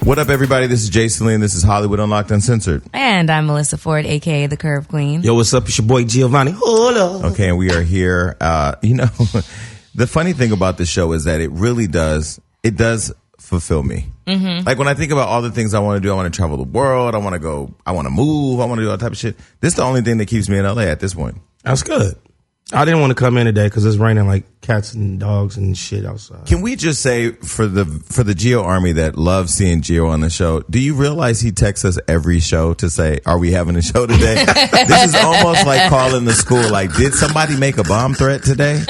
What up, everybody? This is Jason Lee, and this is Hollywood Unlocked Uncensored. And I'm Melyssa Ford, a.k.a. the Curve Queen. Yo, what's up? It's your boy Giovanni. Hold up. Okay, and we are here. The funny thing about the show is that it really does fulfill me. Mm-hmm. Like when I think about all the things I want to do, I want to travel the world, I want to go, I want to move, I want to do all type of shit. This is the only thing that keeps me in LA at this point. That's good. I didn't want to come in today because it's raining like cats and dogs and shit outside. Can we just say for the Gio Army that loves seeing Gio on the show, do you realize he texts us every show to say, are we having a show today? This is almost like calling the school. Like, did somebody make a bomb threat today?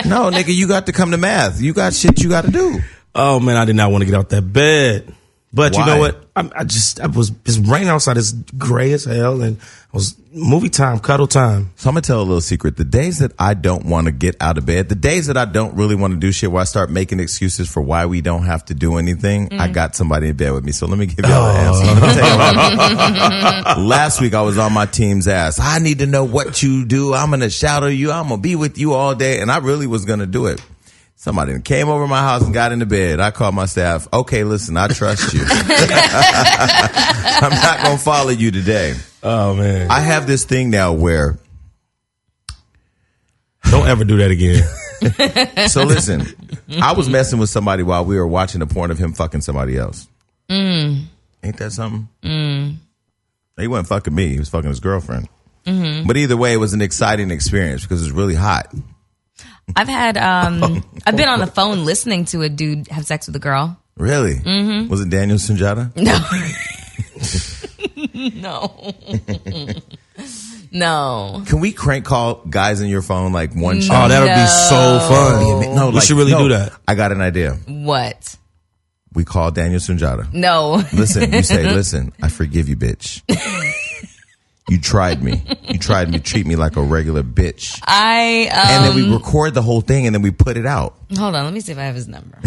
No, nigga, you got to come to math. You got shit you got to do. Oh man, I did not want to get out that bed. But Why? You know what? It's raining outside. It's gray as hell, and it was movie time, cuddle time. So I'm gonna tell a little secret. The days that I don't want to get out of bed, the days that I don't really want to do shit, where I start making excuses for why we don't have to do anything, I got somebody in bed with me. So let me give y'all the answer. Let me tell you what. Last week I was on my team's ass. I need to know what you do. I'm gonna shadow you. I'm gonna be with you all day, and I really was gonna do it. Somebody came over my house and got into bed. I called my staff. Okay, listen, I trust you. I'm not going to follow you today. Oh, man. I have this thing now where... Don't ever do that again. So listen, I was messing with somebody while we were watching the porn of him fucking somebody else. Ain't that something? He wasn't fucking me. He was fucking his girlfriend. Mm-hmm. But either way, it was an exciting experience because it was really hot. I've had, I've been on the phone listening to a dude have sex with a girl. Really? Mm-hmm. Was it Daniel Sunjata? No. No. Can we crank call guys in your phone like one shot? Oh, that would be so fun. No, we should really do that. I got an idea. What? We call Daniel Sunjata. No. Listen, you say, listen, I forgive you, bitch. You tried me. You tried me. Treat me like a regular bitch. And then we record the whole thing and then we put it out. Hold on. Let me see if I have his number.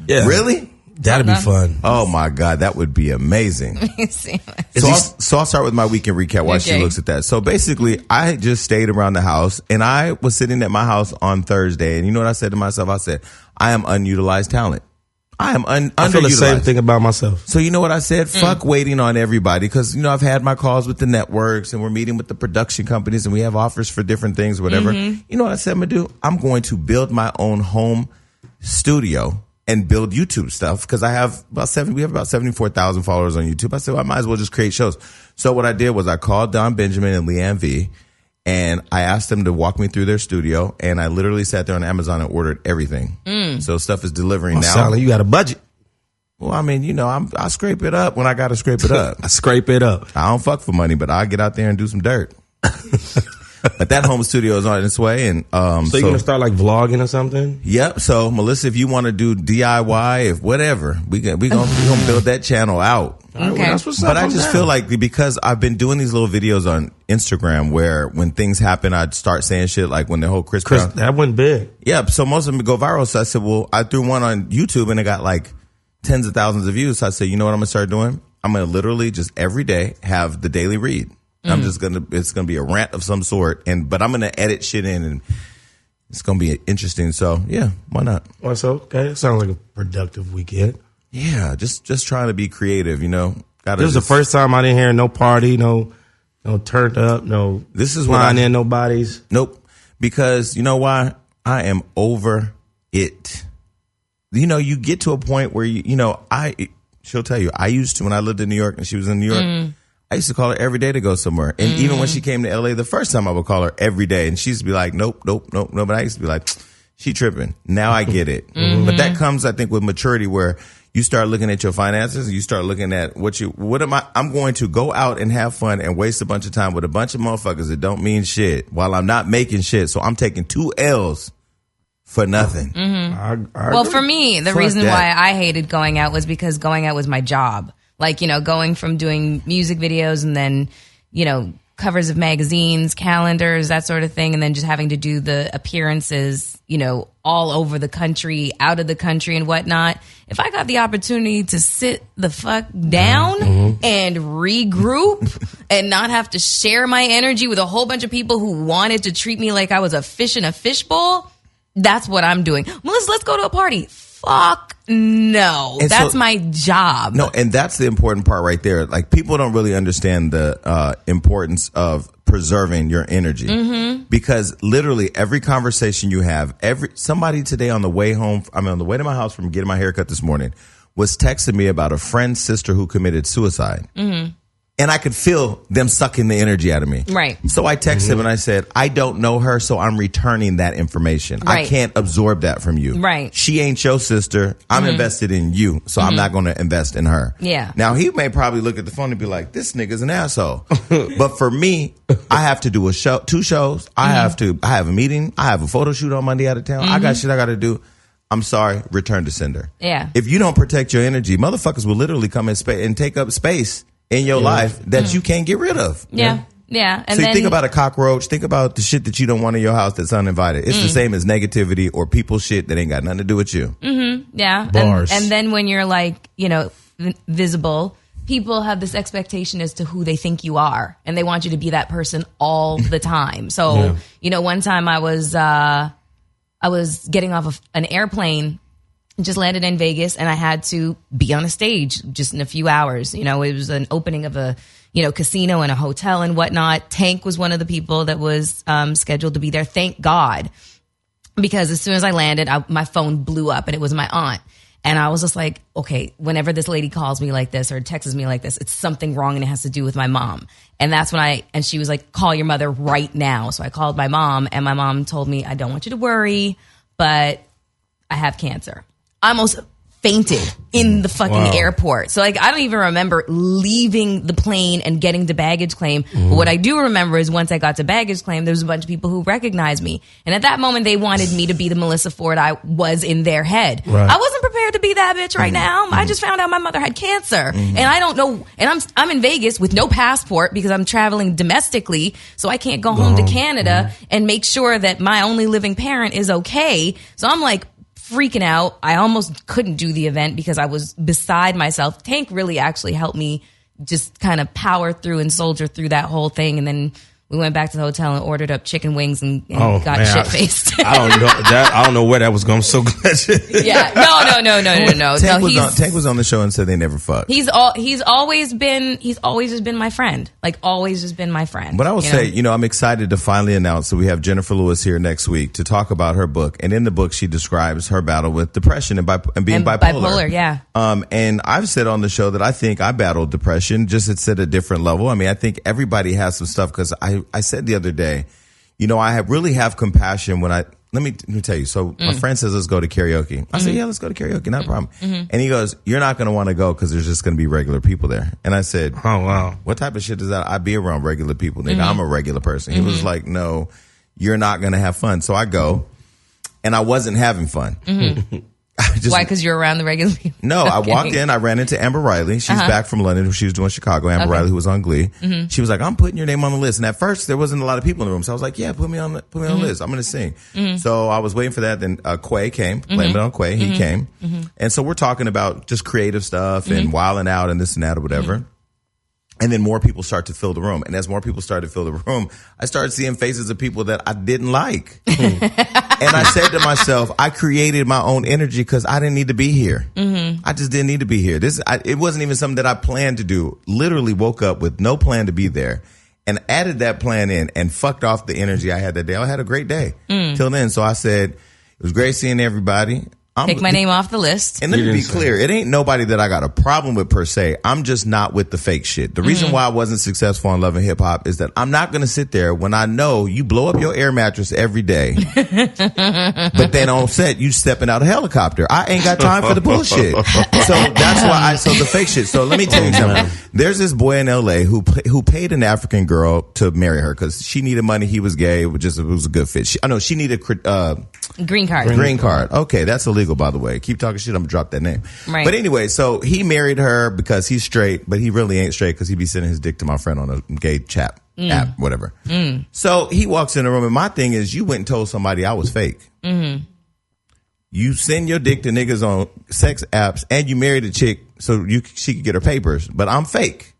Yeah. Really? That'd be fun. Oh my God. That would be amazing. Let me see. So I'll start with my weekend recap while she looks at that. So basically, I just stayed around the house and I was sitting at my house on Thursday. And you know what I said to myself? I said, I am unutilized talent. I am underutilized. I feel the same thing about myself. So you know what I said? Fuck waiting on everybody, because you know I've had my calls with the networks and we're meeting with the production companies and we have offers for different things, whatever. Mm-hmm. You know what I said I'm gonna do? I'm going to build my own home studio and build YouTube stuff, because I have we have about 74,000 followers on YouTube. I said, well, I might as well just create shows. So what I did was I called Don Benjamin and Leanne V, and I asked them to walk me through their studio, and I literally sat there on Amazon and ordered everything. So stuff is delivering now. Sound like you got a budget. Well, I mean, you know, I scrape it up when I got to scrape it up. I scrape it up. I don't fuck for money, but I get out there and do some dirt. But that home studio is on its way, and so you're gonna start like vlogging or something? Yep. So Melyssa, if you want to do DIY, if whatever, we gonna build that channel out. Okay. Well, that's what's But up. I just feel like, because I've been doing these little videos on Instagram where when things happen, I'd start saying shit like when the whole Chris Brown. That went big. Yeah. So most of them go viral. So I said, well, I threw one on YouTube and it got like tens of thousands of views. So I said, you know what I'm gonna start doing? I'm gonna literally just every day have the daily read. I'm just it's gonna be a rant of some sort, but I'm gonna edit shit in, and it's gonna be interesting. So yeah, why not? Well, so okay, it sounds like a productive weekend. Yeah, just trying to be creative, you know. This is the first time I didn't hear no party, no turned up, no. This is flying in nobody's. Nope, because you know why? I am over it. You know, you get to a point where she'll tell you. I used to, when I lived in New York and she was in New York. I used to call her every day to go somewhere. And even when she came to LA the first time, I would call her every day. And she used to be like, nope. But I used to be like, she tripping. Now I get it. But that comes, I think, with maturity, where you start looking at your finances and you start looking at I'm going to go out and have fun and waste a bunch of time with a bunch of motherfuckers that don't mean shit while I'm not making shit. So I'm taking 2 L's for nothing. I well, for me, the reason why I hated going out was because going out was my job. Like, you know, going from doing music videos and then, you know, covers of magazines, calendars, that sort of thing, and then just having to do the appearances, you know, all over the country, out of the country and whatnot. If I got the opportunity to sit the fuck down and regroup and not have to share my energy with a whole bunch of people who wanted to treat me like I was a fish in a fishbowl, that's what I'm doing. Melyssa, let's go to a party. Fuck no. And that's so, my job. No, and that's the important part right there. Like, people don't really understand the importance of preserving your energy, because literally every conversation you have, somebody today on the way home, on the way to my house from getting my hair cut this morning, was texting me about a friend's sister who committed suicide. And I could feel them sucking the energy out of me. Right. So I texted him and I said, I don't know her, so I'm returning that information. Right. I can't absorb that from you. Right. She ain't your sister. I'm invested in you, so I'm not going to invest in her. Yeah. Now, he may probably look at the phone and be like, this nigga's an asshole. But for me, I have to do a show, 2 shows. I have a meeting. I have a photo shoot on Monday out of town. I got shit I got to do. I'm sorry, return to sender. Yeah. If you don't protect your energy, motherfuckers will literally come in and take up space in your life that you can't get rid of. Yeah. Yeah. And so you then, think about a cockroach, think about the shit that you don't want in your house that's uninvited. It's the same as negativity or people shit that ain't got nothing to do with you. yeah. Bars. And then when you're like, visible, people have this expectation as to who they think you are, and they want you to be that person all the time. So, one time I was getting off of an airplane, just landed in Vegas, and I had to be on a stage just in a few hours. It was an opening of a, casino and a hotel and whatnot. Tank was one of the people that was scheduled to be there. Thank God. Because as soon as I landed, my phone blew up, and it was my aunt. And I was just like, okay, whenever this lady calls me like this or texts me like this, it's something wrong, and it has to do with my mom. And that's when and she was like, call your mother right now. So I called my mom, and my mom told me, I don't want you to worry, but I have cancer. I almost fainted in the fucking airport. So I don't even remember leaving the plane and getting to baggage claim. But what I do remember is once I got to baggage claim, there was a bunch of people who recognized me. And at that moment, they wanted me to be the Melyssa Ford I was in their head. Right. I wasn't prepared to be that bitch right now. I just found out my mother had cancer. And I don't know. And I'm in Vegas with no passport because I'm traveling domestically. So I can't go home to Canada and make sure that my only living parent is okay. So I'm like, freaking out. I almost couldn't do the event because I was beside myself. Tank really actually helped me just kind of power through and soldier through that whole thing. And then we went back to the hotel and ordered up chicken wings and got shit-faced. I don't know where that was going. I'm so glad. Yeah. No. Tank was on the show and said they never fucked. He's always just been my friend. Like, always just been my friend. But I will say, I'm excited to finally announce that we have Jennifer Lewis here next week to talk about her book. And in the book, she describes her battle with depression and being bipolar. Bipolar, yeah. And I've said on the show that I think I battled depression, just it's at a different level. I mean, I think everybody has some stuff, because I said the other day, I really have compassion when let me tell you. So my friend says, let's go to karaoke. I said, yeah, let's go to karaoke. Not a problem. And he goes, you're not going to want to go because there's just going to be regular people there. And I said, oh, wow. What type of shit is that? I be around regular people. Nigga, I'm a regular person. He was like, no, you're not going to have fun. So I go, and I wasn't having fun. Why? Because you're around the regular people? No, okay. I walked in. I ran into Amber Riley. She's back from London. She was doing Chicago. Amber Riley, who was on Glee. She was like, I'm putting your name on the list. And at first, there wasn't a lot of people in the room. So I was like, yeah, put me on the list. I'm going to sing. So I was waiting for that. Then Quay came. Blame it on Quay. He came. And so we're talking about just creative stuff and wilding out and this and that or whatever. And then more people start to fill the room. And as more people started to fill the room, I started seeing faces of people that I didn't like. And I said to myself, I created my own energy because I didn't need to be here. I just didn't need to be here. It wasn't even something that I planned to do. Literally woke up with no plan to be there and added that plan in and fucked off the energy I had that day. I had a great day till then. So I said, it was great seeing everybody. Take my name off the list. And let me be clear. It ain't nobody that I got a problem with per se. I'm just not with the fake shit. The reason why I wasn't successful in Love and Hip Hop is that I'm not going to sit there when I know you blow up your air mattress every day. But then on set, you stepping out a helicopter. I ain't got time for the bullshit. So that's why so the fake shit. So let me tell you something. There's this boy in LA who paid an African girl to marry her because she needed money. He was gay. It was a good fit. She needed green card. Green card. Okay, that's illegal, by the way. Keep talking shit, I'm gonna drop that name. Right. But anyway, so he married her because he's straight, but he really ain't straight because he be sending his dick to my friend on a gay chat app, whatever. So he walks in the room, and my thing is, you went and told somebody I was fake. You send your dick to niggas on sex apps, and you married a chick so she could get her papers, but I'm fake.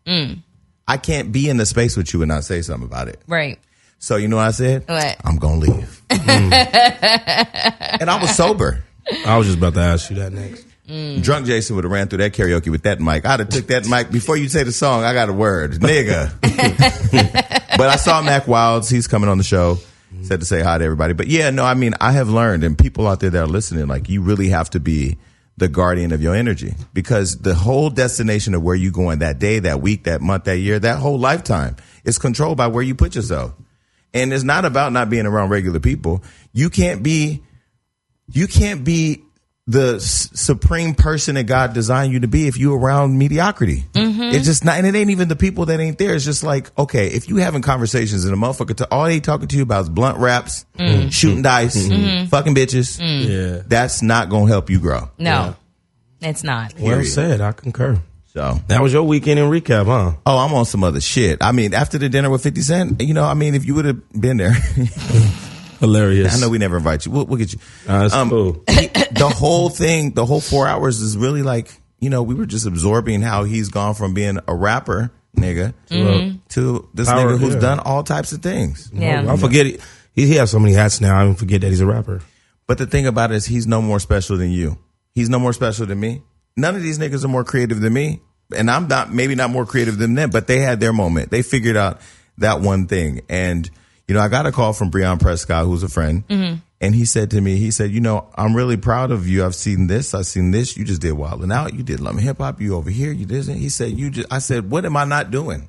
I can't be in the space with you and not say something about it. Right. So you know what I said? What? I'm gonna leave. And I was sober. I was just about to ask you that next. Drunk Jason would have ran through that karaoke with that mic. I'd have took that mic before you say the song. I got a word, nigga. But I saw Mac Wilds. He's coming on the show. Said to say hi to everybody. But yeah, no, I mean, I have learned, and people out there that are listening, like, you really have to be the guardian of your energy, because the whole destination of where you going that day, that week, that month, that year, that whole lifetime is controlled by where you put yourself. And it's not about not being around regular people. You can't be the supreme person that God designed you to be if you around mediocrity. It's just not, and it ain't even the people that ain't there. It's just like, okay, if you having conversations and a motherfucker, all they talking to you about is blunt raps, shooting dice, fucking bitches. Yeah, that's not gonna help you grow. No, it's not. Well said. I concur. So that was your weekend in recap, huh? Oh, I'm on some other shit. I mean, after the dinner with 50 Cent, you know, I mean, if you would have been there. Hilarious. I know we never invite you. We'll get you. That's cool. The whole thing, the whole 4 hours is really like, you know, we were just absorbing how he's gone from being a rapper, nigga, to this nigga who's done all types of things. Yeah. I forget it. He has so many hats now. I even forget that he's a rapper. But the thing about it is, he's no more special than you. He's no more special than me. None of these niggas are more creative than me. And I'm maybe not more creative than them, but they had their moment. They figured out that one thing. And, you know, I got a call from Breon Prescott, who's a friend. And he said to me, you know, I'm really proud of you. I've seen this. You just did Wild 'N Out. You did Love and Hip Hop. You over here. You did it. He said, I said, what am I not doing?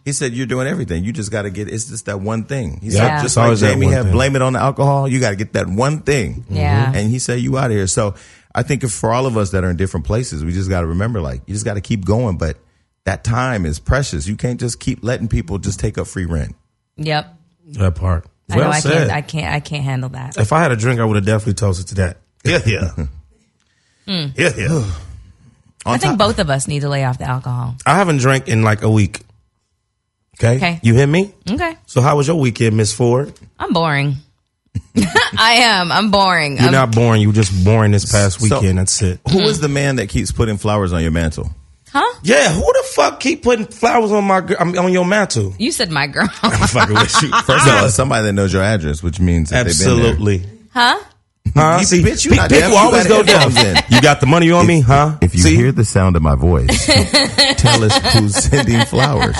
He said, you're doing everything. You just got to it's just that one thing. He said, just like Jamie had blame it on the alcohol, you got to get that one thing. Yeah. And he said, you out of here. So I think for all of us that are in different places, we just got to remember, like, you just got to keep going. But that time is precious. You can't just keep letting people just take up free rent. Yep. That part. I know I can't handle that. If I had a drink, I would have definitely toasted to that. Yeah. I think both of us need to lay off the alcohol. I haven't drank in like a week. Okay. You hear me? Okay. So how was your weekend, Miss Ford? I'm boring. I am. I'm boring. You're not boring. You were just boring this past weekend. That's it. Who is the man that keeps putting flowers on your mantle? Huh? Yeah, who the fuck keep putting flowers on on your mantle? You said my girl. I'm fucking with you. First of all, it's somebody that knows your address, which means that absolutely. They've been there. Huh? See, bitch, you not deaf. People always go down. You got the money on me, huh? If you hear the sound of my voice, tell us who's sending flowers.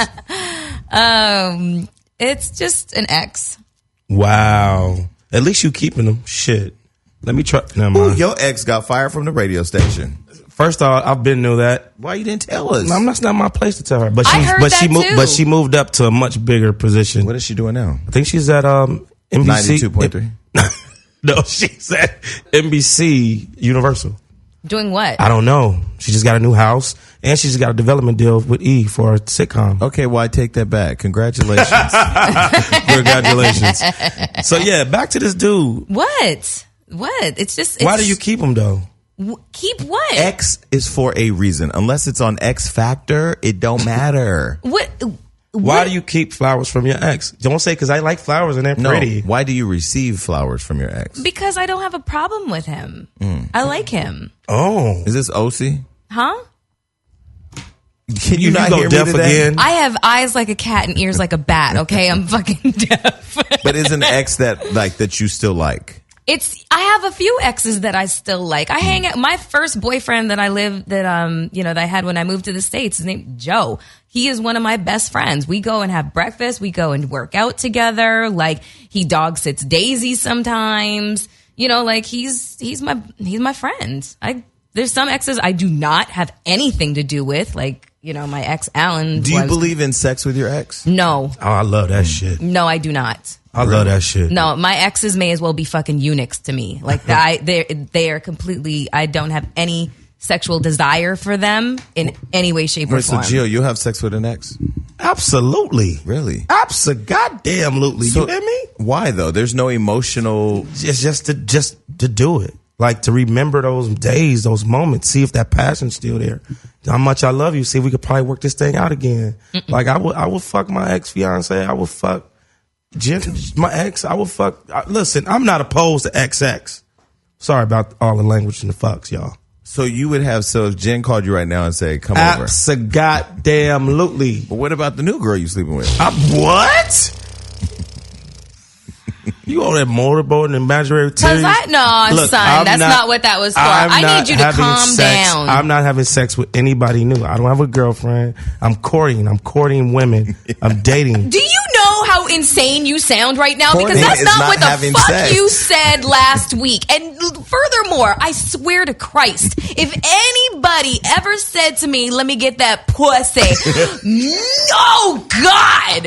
It's just an ex. Wow. At least you keeping them. Shit. Let me try. Never mind. Ooh, your ex got fired from the radio station. First off, I've been knew that. Why you didn't tell us? No, that's not my place to tell her. But she moved up to a much bigger position. What is she doing now? I think she's at NBC 92.3. No, she's at NBC Universal. Doing what? I don't know. She just got a new house and she's got a development deal with E for a sitcom. Okay, well, I take that back. Congratulations. Congratulations. So yeah, back to this dude. What? It's just. Why do you keep him though? Keep what? X is for a reason. Unless it's on X Factor, it don't matter. Why do you keep flowers from your ex? Don't say because I like flowers and they're pretty. Why do you receive flowers from your ex? Because I don't have a problem with him. I like him. Oh. Is this OC? Huh? Can you not go hear deaf me today? again? I have eyes like a cat and ears like a bat, okay? I'm fucking deaf. But is an ex that you still like? I have a few exes that I still like. I hang out. My first boyfriend that I had when I moved to the States, his name Joe. He is one of my best friends. We go and have breakfast. We go and work out together. Like, he dog sits Daisy sometimes. You know, like he's my friend. There's some exes I do not have anything to do with, like, you know, my ex Alan. Do you believe in sex with your ex? No. Oh, I love that shit. No, I do not. I love that shit. No, my exes may as well be fucking eunuchs to me. Like, they are completely. I don't have any sexual desire for them in any way, shape, or form. So, Gio, you'll have sex with an ex? Absolutely. Really? Goddamn-lutely. So, you hear me? Why though? There's no emotional. It's just to do it. Like, to remember those days, those moments, see if that passion's still there. How much I love you. See if we could probably work this thing out again. Like, I would fuck my ex-fiance. I would fuck my ex. I would fuck. Listen, I'm not opposed to XX. Sorry about all the language and the fucks, y'all. So you would have. So if Jen called you right now and said, "Come over," goddamn-lutely. But what about the new girl you sleeping with? What? You on that motorboat and imaginary Cause son, that's not what that was for. I need you to calm down. I'm not having sex with anybody new. I don't have a girlfriend. I'm courting women. I'm dating. Do you know how insane you sound right now? Because that's not what the fuck you said last week. And furthermore, I swear to Christ, if anybody ever said to me, let me get that pussy, oh God.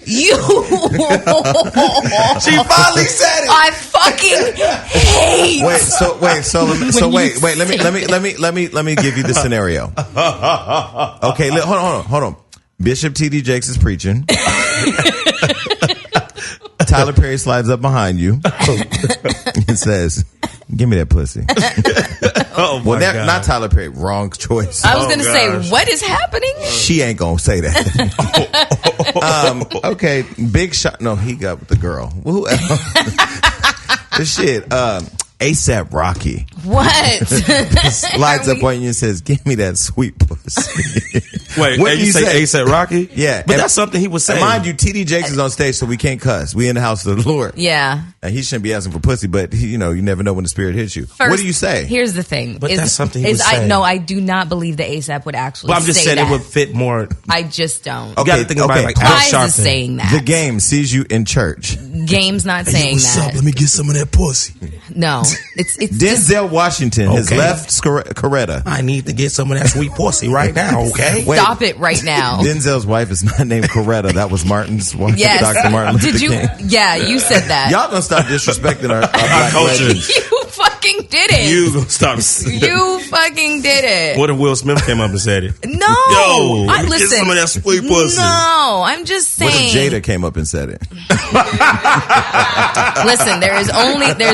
You. She finally said it. I fucking hate. Let me give you the scenario. Okay, hold on. Bishop T.D. Jakes is preaching. Tyler Perry slides up behind you and says, "Give me that pussy." God. Not Tyler Perry. Wrong choice. I was going to say, what is happening? She ain't going to say that. Okay, big shot. No, he got with the girl. Who else? The shit. ASAP Rocky. What? Slides up on you and says, "Give me that sweet pussy." Wait, what you say ASAP Rocky? Yeah. But that's something he was saying. Mind you, T.D. Jakes is on stage, so we can't cuss. We in the house of the Lord. Yeah. And he shouldn't be asking for pussy, but you never know when the spirit hits you. First, what do you say? Here's the thing. But that's something he was saying. No, I do not believe that ASAP would actually say that. I'm just saying it would fit more. I just don't. Okay, you got to think about it like Al Sharpton is saying that. The Game sees you in church. Game's not saying what's that. Up? Let me get some of that pussy. No. It's Denzel Washington has left Coretta. I need to get some of that sweet pussy right now, okay? Stop it right now. Denzel's wife is not named Coretta. That was Martin's wife. Yes. Dr. Martin Luther King. Yeah, you said that. Y'all gonna stop disrespecting our black culture. You fucking did it. You gonna stop. You fucking did it. What if Will Smith came up and said it? No. Yo, listen. Get some of that sweet pussy. No, I'm just saying. What if Jada came up and said it? Listen, there's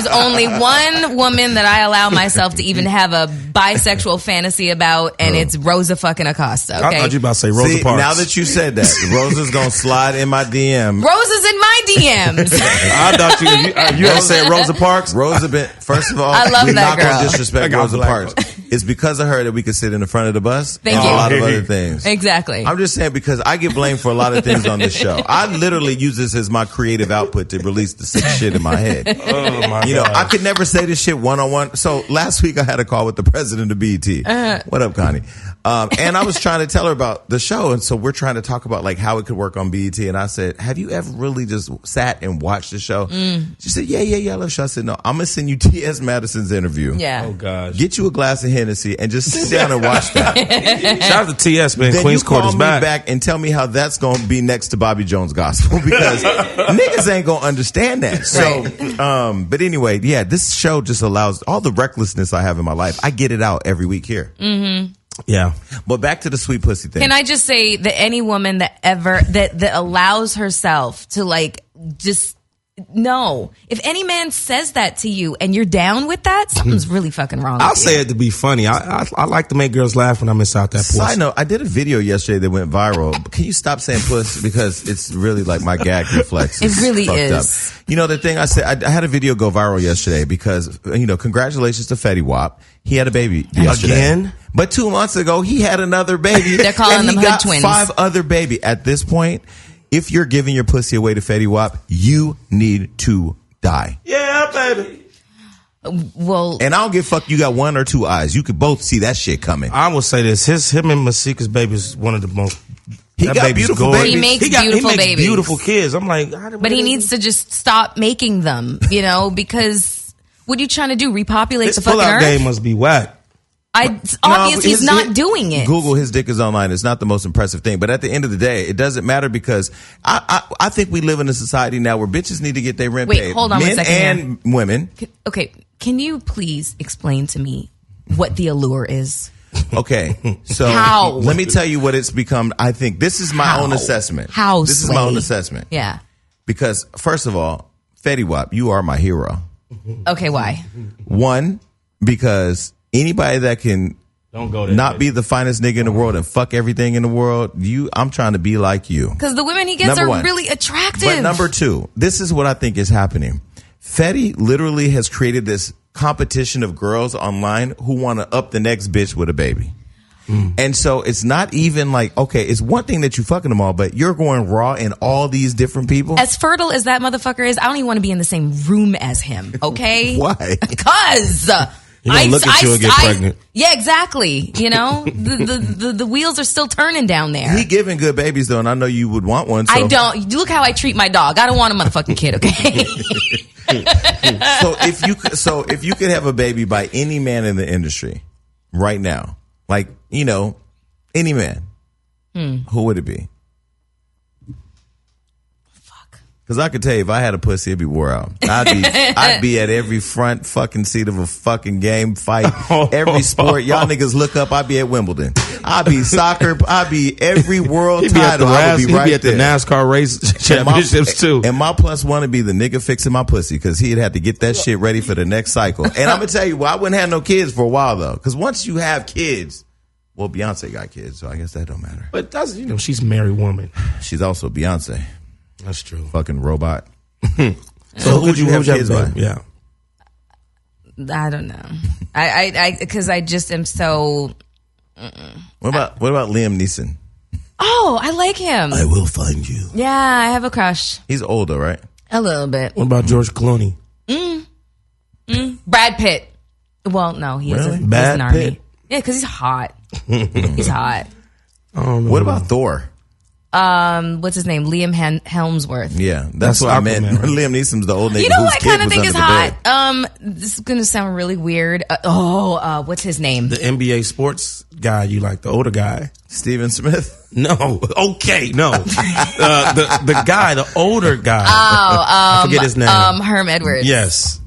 only one woman that I allow myself to even have a bisexual fantasy about, and it's Rosa fucking Acosta. Okay? I thought you about to say Rosa Parks. Now that you said that, Rosa's gonna slide in my DM. Rosa's in my DMs. I thought you had said Rosa Parks. Rosa been, first of all, I love we're that not girl. gonna disrespect Rosa Parks. It's because of her that we can sit in the front of the bus. Thank and you. a lot of other things. Exactly. I'm just saying because I get blamed for a lot of things on this show. I literally use this as my creative output to release the sick shit in my head. Oh my God. I could never say this shit one-on-one. So last week I had a call with the president of BET. What up, Connie? And I was trying to tell her about the show. And so we're trying to talk about like how it could work on BET. And I said, have you ever really just sat and watched the show? She said, yeah, I love the show. I said, no, I'm going to send you T.S. Madison's interview. Yeah. Oh, gosh. Get you a glass of Hennessy and just sit down and watch that. Shout out to T.S., man. Then Queen's you call Court is me back and tell me how that's going to be next to Bobby Jones Gospel because niggas ain't going to understand that. So, but anyway, yeah, this show just allows all the recklessness I have in my life. I get it out every week here. Mm-hmm. Yeah. But back to the sweet pussy thing. Can I just say that any woman that allows herself to like just no. If any man says that to you and you're down with that, something's really fucking wrong. I'll say it to be funny. I like to make girls laugh when I'm inside that pussy. Side note, I did a video yesterday that went viral. Can you stop saying puss? Because it's really like my gag reflex. It really is. Up. The thing I said, I had a video go viral yesterday because, congratulations to Fetty Wap. He had a baby yesterday. Again? But 2 months ago, he had another baby. They're calling them hood twins. 5 other baby. At this point, if you're giving your pussy away to Fetty Wap, you need to die. Yeah, baby. Well, and I don't give a fuck. You got 1 or 2 eyes. You could both see that shit coming. I will say this: him and Masika's baby is one of the most. He got beautiful babies. He makes beautiful babies. Beautiful kids. I'm like, but he needs to just stop making them. Because what are you trying to do? Repopulate the fucking earth? This pull-out game must be whack. He's not doing it. Google his dick is online. It's not the most impressive thing, but at the end of the day, it doesn't matter because I think we live in a society now where bitches need to get their rent paid. Wait, hold on Men a second. and women. Okay, can you please explain to me what the allure is? Okay, so How? Let me tell you what it's become. I think this is my own assessment. This is my own assessment. Yeah. Because first of all, Fetty Wap, you are my hero. Okay, why? 1, because anybody that can not be the finest nigga in the world and fuck everything in the world, I'm trying to be like you. Because the women he gets are really attractive. But number 2, this is what I think is happening. Fetty literally has created this competition of girls online who want to up the next bitch with a baby. And so it's not even like, okay, it's one thing that you fucking them all, but you're going raw in all these different people. As fertile as that motherfucker is, I don't even want to be in the same room as him. Okay, Why? Because You don't look at you and get pregnant. Yeah, exactly. You know, the wheels are still turning down there. He giving good babies though, and I know you would want one. So. I don't. Look how I treat my dog. I don't want a motherfucking kid. Okay. So if you could have a baby by any man in the industry right now, like, you know, any man, who would it be? Because I could tell you, if I had a pussy, it'd be wore out. I'd be at every front fucking seat of a fucking game, fight, every sport. Y'all niggas look up, I'd be at Wimbledon. I'd be soccer. I'd be every world title. I would be right He'd be at the NASCAR race championships too. And my plus one would be the nigga fixing my pussy, because he'd have to get that shit ready for the next cycle. And I'm gonna tell you, I wouldn't have no kids for a while though, because once you have kids, well, Beyonce got kids, so I guess that don't matter. But that's, you know, she's a married woman. She's also Beyonce. That's true. Fucking robot. So who would you have kids by? Yeah. I don't know. Because I just am so. What about Liam Neeson? Oh, I like him. I will find you. Yeah, I have a crush. He's older, right? A little bit. What about George Clooney? Brad Pitt. Well, no, he Really? is an Brad army. Pitt? Yeah, because he's hot. He's hot. What about Thor? What's his name? Liam Hemsworth. Yeah, that's what I meant. Liam Neeson's the old nigga. You know whose what I kid kind of was think is under the hot? bed. This is gonna sound really weird. What's his name? The NBA sports guy you like, the older guy. Steven Smith? No. Okay, no. The guy, the older guy. I forget his name. Herm Edwards. Yes.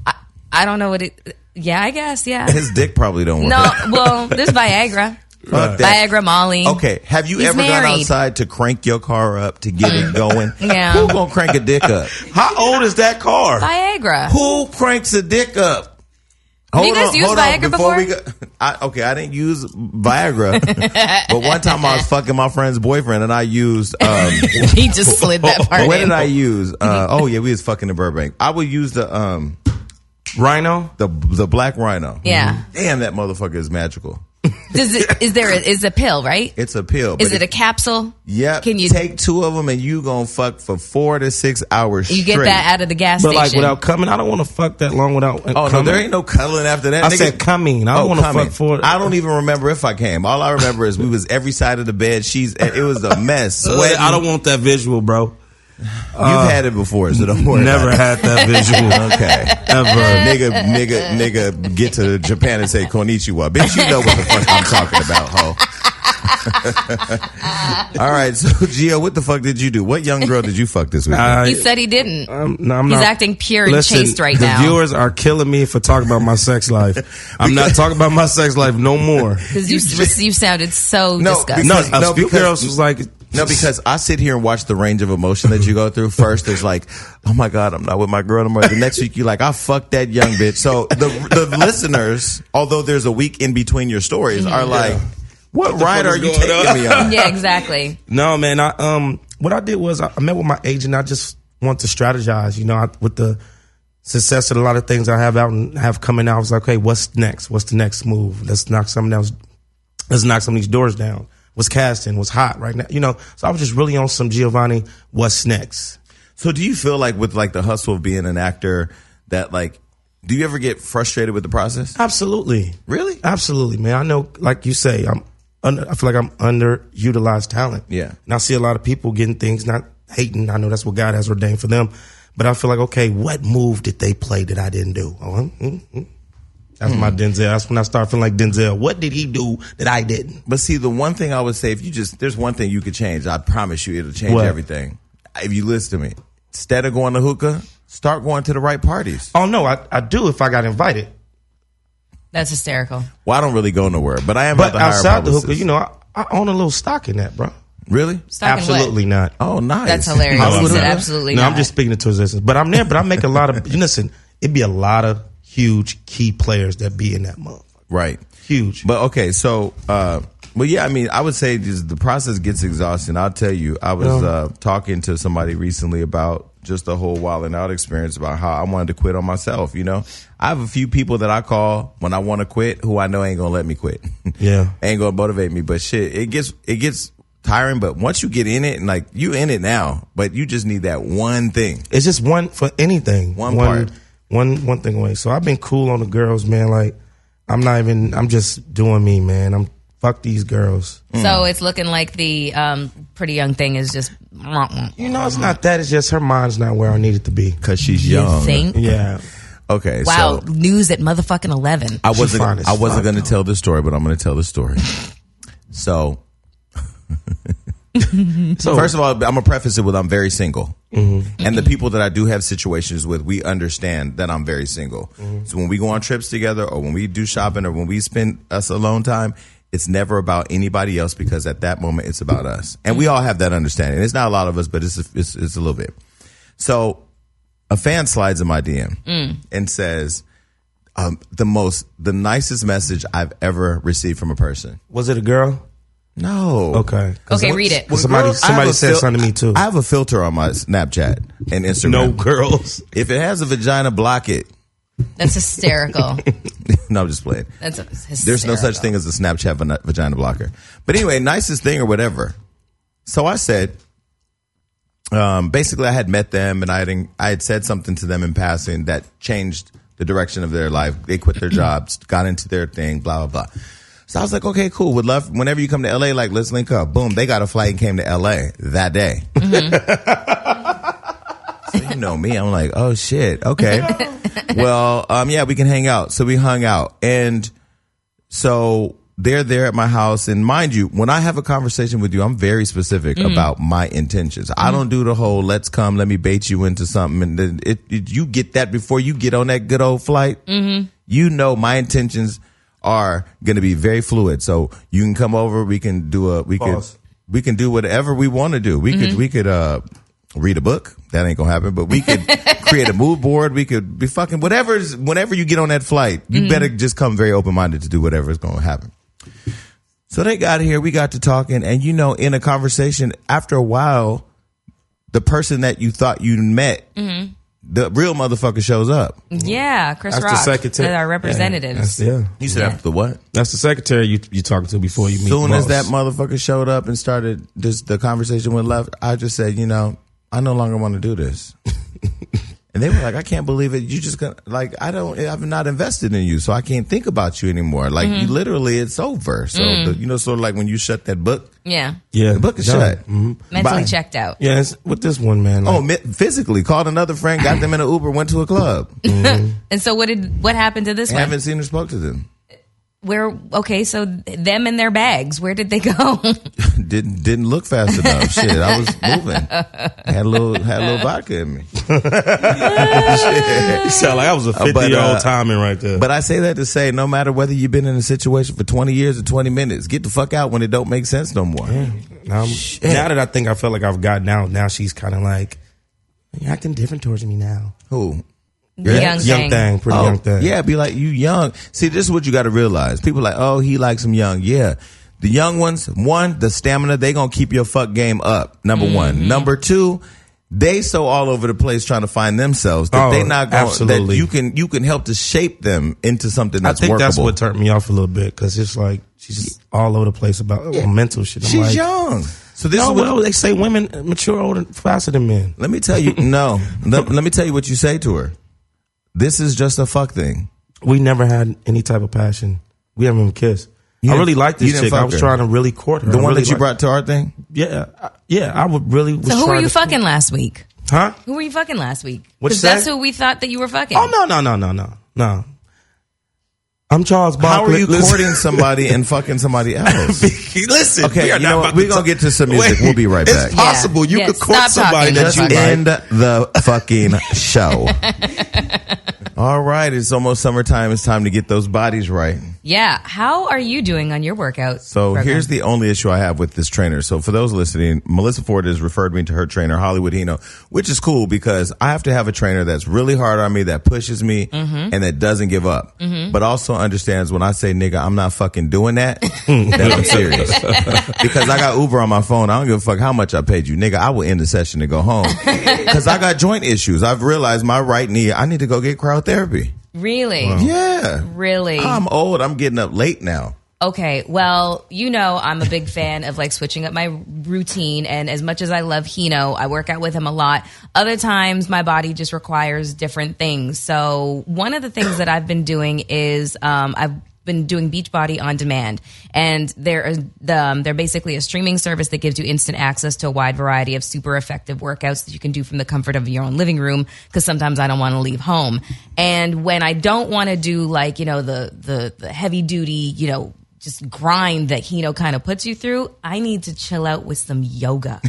I don't know what it. Yeah, I guess. Yeah. His dick probably don't work. No, well, there's Viagra. Fuck that. Viagra, Molly. Okay, have you He's ever married. gone outside to crank your car up to get it going? Yeah. Who gonna crank a dick up? How old is that car? Viagra. Who cranks a dick up? Have you guys used Viagra before? I didn't use Viagra, but one time I was fucking my friend's boyfriend and I used. He just slid that part When in. did I use? We was fucking in Burbank. I would use the Rhino? the black Rhino. Yeah. Damn, that motherfucker is magical. Is a pill, right? It's a pill. Is it a capsule? Yep. Can you take 2 of them and you gonna fuck for 4 to 6 hours You straight. get that out of the gas But station. like without coming, I don't want to fuck that long without Oh, coming. no, there ain't no cuddling after that. I Nigga. said coming. I don't want to coming. fuck for it. I don't even remember if I came. All I remember is we was every side of the bed. It was a mess. Sweating. I don't want that visual, bro. You've had it before, so don't worry. Never about had that visual. Okay. Ever. Nigga, get to Japan and say konnichiwa. Bitch, you know what the fuck I'm talking about, ho. All right, so Gio, what the fuck did you do? What young girl did you fuck this week? He said he didn't. No, I'm He's not. acting pure and Listen, chaste right the now. The viewers are killing me for talking about my sex life. I'm not talking about my sex life no more. Because you sounded so No, disgusting. A few girls was like... No, because I sit here and watch the range of emotion that you go through. First, there's like, oh my God, I'm not with my girl anymore. The next week, you're like, I fucked that young bitch. So the listeners, although there's a week in between your stories, are like, what ride are you taking me on? Yeah, exactly. No, man. What I did was I met with my agent. I just want to strategize, with the success of a lot of things I have out and have coming out. I was like, okay, what's next? What's the next move? Let's knock some of these doors down. What's casting? What's hot right now? So I was just really on some Giovanni. What's next? So do you feel like with like the hustle of being an actor that like, do you ever get frustrated with the process? Absolutely. Really? Absolutely, man. I know, like you say, I feel like I'm underutilized talent. Yeah. And I see a lot of people getting things, not hating. I know that's what God has ordained for them. But I feel like, okay, what move did they play that I didn't do? That's my Denzel. That's when I start feeling like Denzel. What did he do that I didn't? But see, the one thing I would say, there's one thing you could change. I promise you it'll change everything. If you listen to me. Instead of going to hookah, start going to the right parties. Oh, no, I do if I got invited. That's hysterical. Well, I don't really go nowhere, but I am about to hire a outside the publicist. hookah, I own a little stock in that, bro. Really? Absolutely not. Oh, nice. That's hilarious. How He said would I- absolutely No, not. I'm just speaking into existence. But I'm there, but I make a lot of, listen, it'd be a lot of huge key players that be in that motherfucker. Right. Huge. But okay, so, yeah, I mean, I would say just the process gets exhausting. I'll tell you, I was talking to somebody recently about just the whole wilding out experience about how I wanted to quit on myself. You know, I have a few people that I call when I want to quit who I know ain't gonna let me quit. Yeah, ain't gonna motivate me. But shit, it gets tiring. But once you get in it, and like you in it now, but you just need that one thing. It's just one for anything. One part. One thing away. So I've been cool on the girls, man. Like I'm just doing me, man. Fuck these girls. So it's looking like the pretty young thing is just. You know, it's not that. It's just her mind's not where I need it to be. Because she's young. You think? Yeah. Okay. Wow. So news at motherfucking 11. I wasn't going to tell the story, but I'm going to tell the story. So first of all, I'm going to preface it with I'm very single. Mm-hmm. And the people that I do have situations with, we understand that I'm very single. Mm-hmm. So when we go on trips together or when we do shopping or when we spend us alone time, it's never about anybody else because at that moment it's about us. And we all have that understanding. It's not a lot of us, but it's a little bit. So a fan slides in my DM and says the nicest message I've ever received from a person. Was it a girl? No. Okay. Okay, read it. Somebody said something to me too. I have a filter on my Snapchat and Instagram. No girls. If it has a vagina, block it. That's hysterical. No, I'm just playing. That's hysterical. There's no such thing as a Snapchat vagina blocker. But anyway, nicest thing or whatever. So I said, basically I had met them and I had said something to them in passing that changed the direction of their life. They quit their jobs, got into their thing, blah, blah, blah. So I was like, okay, cool. Would love, whenever you come to LA, like, let's link up. Boom. They got a flight and came to LA that day. So you know me. I'm like, oh shit. Okay. Well, yeah, we can hang out. So we hung out. And so they're there at my house. And mind you, when I have a conversation with you, I'm very specific about my intentions. I don't do the whole, let's come, let me bait you into something. And then you get that before you get on that good old flight. You know, my intentions are going to be very fluid. So you can come over. We can do we can do whatever we want to do. We could read a book. That ain't gonna happen. But we could create a mood board. We could be fucking whenever you get on that flight, you better just come very open minded to do whatever is gonna happen. So they got here. We got to talking, and you know, in a conversation, after a while, the person that you thought you met. The real motherfucker shows up. Yeah, Chris That's Rock. the secretary. Our representatives. Yeah. You said after the what? That's the secretary you talking to before you meet. Soon as that motherfucker showed up and started just the conversation went left, I just said, you know, I no longer want to do this. And they were like, I can't believe it. You just gonna, like, I'm not invested in you, so I can't think about you anymore. Like, you literally, it's over. So, you know, sort of like when you shut that book. Yeah. The book is shut. Mentally checked out. Yeah, it's with this one, man. Like, Physically. Called another friend, got them in an Uber, went to a club. And so what happened to this one? Haven't seen or spoke to them. So them and their bags, where did they go? Didn't look fast enough. Shit, I was moving. Had a little vodka in me. you sound like I was a 50-year-old timing right there. But I say that to say, no matter whether you've been in a situation for 20 years or 20 minutes, get the fuck out when it don't make sense no more. Yeah. Now that I think I feel like I've gotten out, now she's kind of like, you're acting different towards me now. Who? Young thing. Pretty young thing. Yeah, be like, you young. See, this is what you got to realize. People are like, oh, he likes them young. Yeah. The young ones, one, the stamina, they going to keep your fuck game up. Number one. Number two, they so all over the place trying to find themselves that they not going, that you can help to shape them into something that's workable. I think that's what turned me off a little bit, because it's like, she's just all over the place about mental shit. She's like, young. So this is what they say, women mature older faster than men. Let me tell you, let me tell you what you say to her. This is just a fuck thing. We never had any type of passion. We haven't even kissed. I really like this chick. I was trying to really court her. The one that you brought to our thing? Yeah. I would really. So who were you fucking last week? Huh? Who were you fucking last week? Because that's who we thought that you were fucking. Oh, no. I'm Charles Barkley. How are you courting somebody and fucking somebody else? Listen. Okay, you know what? We're going to get to some music. We'll be right back. It's possible. You could court somebody that you end the fucking show. All right. It's almost summertime. It's time to get those bodies right. Yeah. How are you doing on your workout So program? here's the only issue I have with this trainer. So for those listening, Melyssa Ford has referred me to her trainer, Hollywood Hino, which is cool because I have to have a trainer that's really hard on me, that pushes me, and that doesn't give up. But also understands when I say, nigga, I'm not fucking doing that, that I'm serious. Because I got Uber on my phone. I don't give a fuck how much I paid you. Nigga, I will end the session and go home. Because I got joint issues. I've realized my right knee, I need to go get cryotherapy. Really? Yeah. Really? I'm old. I'm getting up late now. Okay, well, I'm a big fan of like switching up my routine, and as much as I love Hino, I work out with him a lot. Other times my body just requires different things. So one of the things that I've been doing is I've been doing Beachbody on demand, and they're basically a streaming service that gives you instant access to a wide variety of super effective workouts that you can do from the comfort of your own living room, because sometimes I don't want to leave home. And when I don't want to do like, the heavy duty, just grind that Hino kind of puts you through, I need to chill out with some yoga.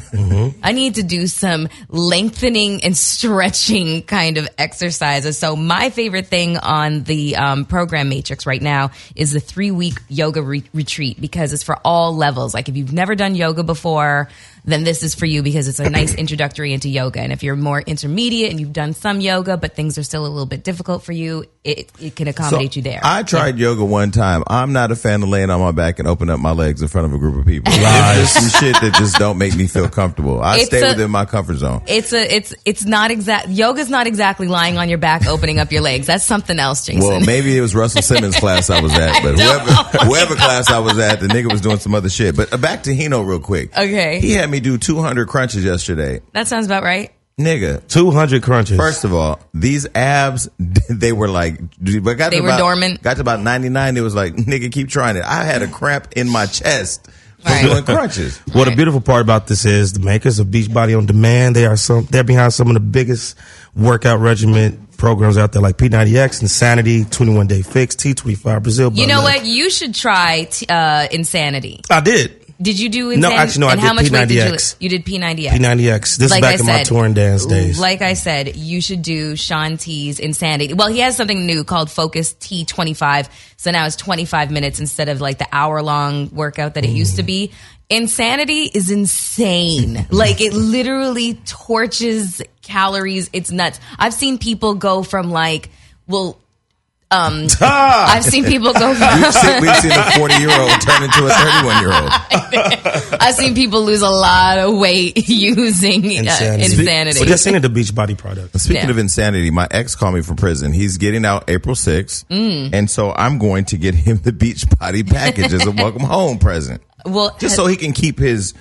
I need to do some lengthening and stretching kind of exercises. So my favorite thing on the program matrix right now is the 3-week yoga retreat, because it's for all levels. Like if you've never done yoga before, then this is for you, because it's a nice introductory into yoga. And if you're more intermediate and you've done some yoga, but things are still a little bit difficult for you, it can accommodate you there. I tried yoga one time. I'm not a fan of laying on my back and opening up my legs in front of a group of people. It's just some shit that just don't make me feel comfortable. I stay within my comfort zone. It's not exact. Yoga's not exactly lying on your back, opening up your legs. That's something else, Jason. Well, maybe it was Russell Simmons' class I was at, but whoever class I was at, the nigga was doing some other shit. But back to Hino real quick. Okay. He had me do 200 crunches yesterday. That sounds about right. Nigga. 200 crunches. First of all, these abs, they were like, they were dormant. Got to about 99. It was like, nigga, keep trying it. I had a cramp in my chest from doing crunches. Well, the beautiful part about this is the makers of Beachbody on Demand, they're behind some of the biggest workout regimen programs out there, like P90X, Insanity, 21 Day Fix, T25 Brazil. You know what? You should try Insanity. I did. Did you do Insanity? No, actually, no. And I did P90X. You did P90X. P90X. This is back in my tour and dance days. Like I said, you should do Sean T's Insanity. Well, he has something new called Focus T25. So now it's 25 minutes instead of like the hour-long workout that it used to be. Insanity is insane. Like it literally torches calories. It's nuts. I've seen people go from like, I've seen people go from... We've seen a 40-year-old turn into a 31-year-old. I've seen people lose a lot of weight using Insanity. Well, just seen the Beachbody product. Speaking of Insanity, my ex called me from prison. He's getting out April 6th. And so I'm going to get him the Beachbody package as a welcome home present. Well, just so he can keep his...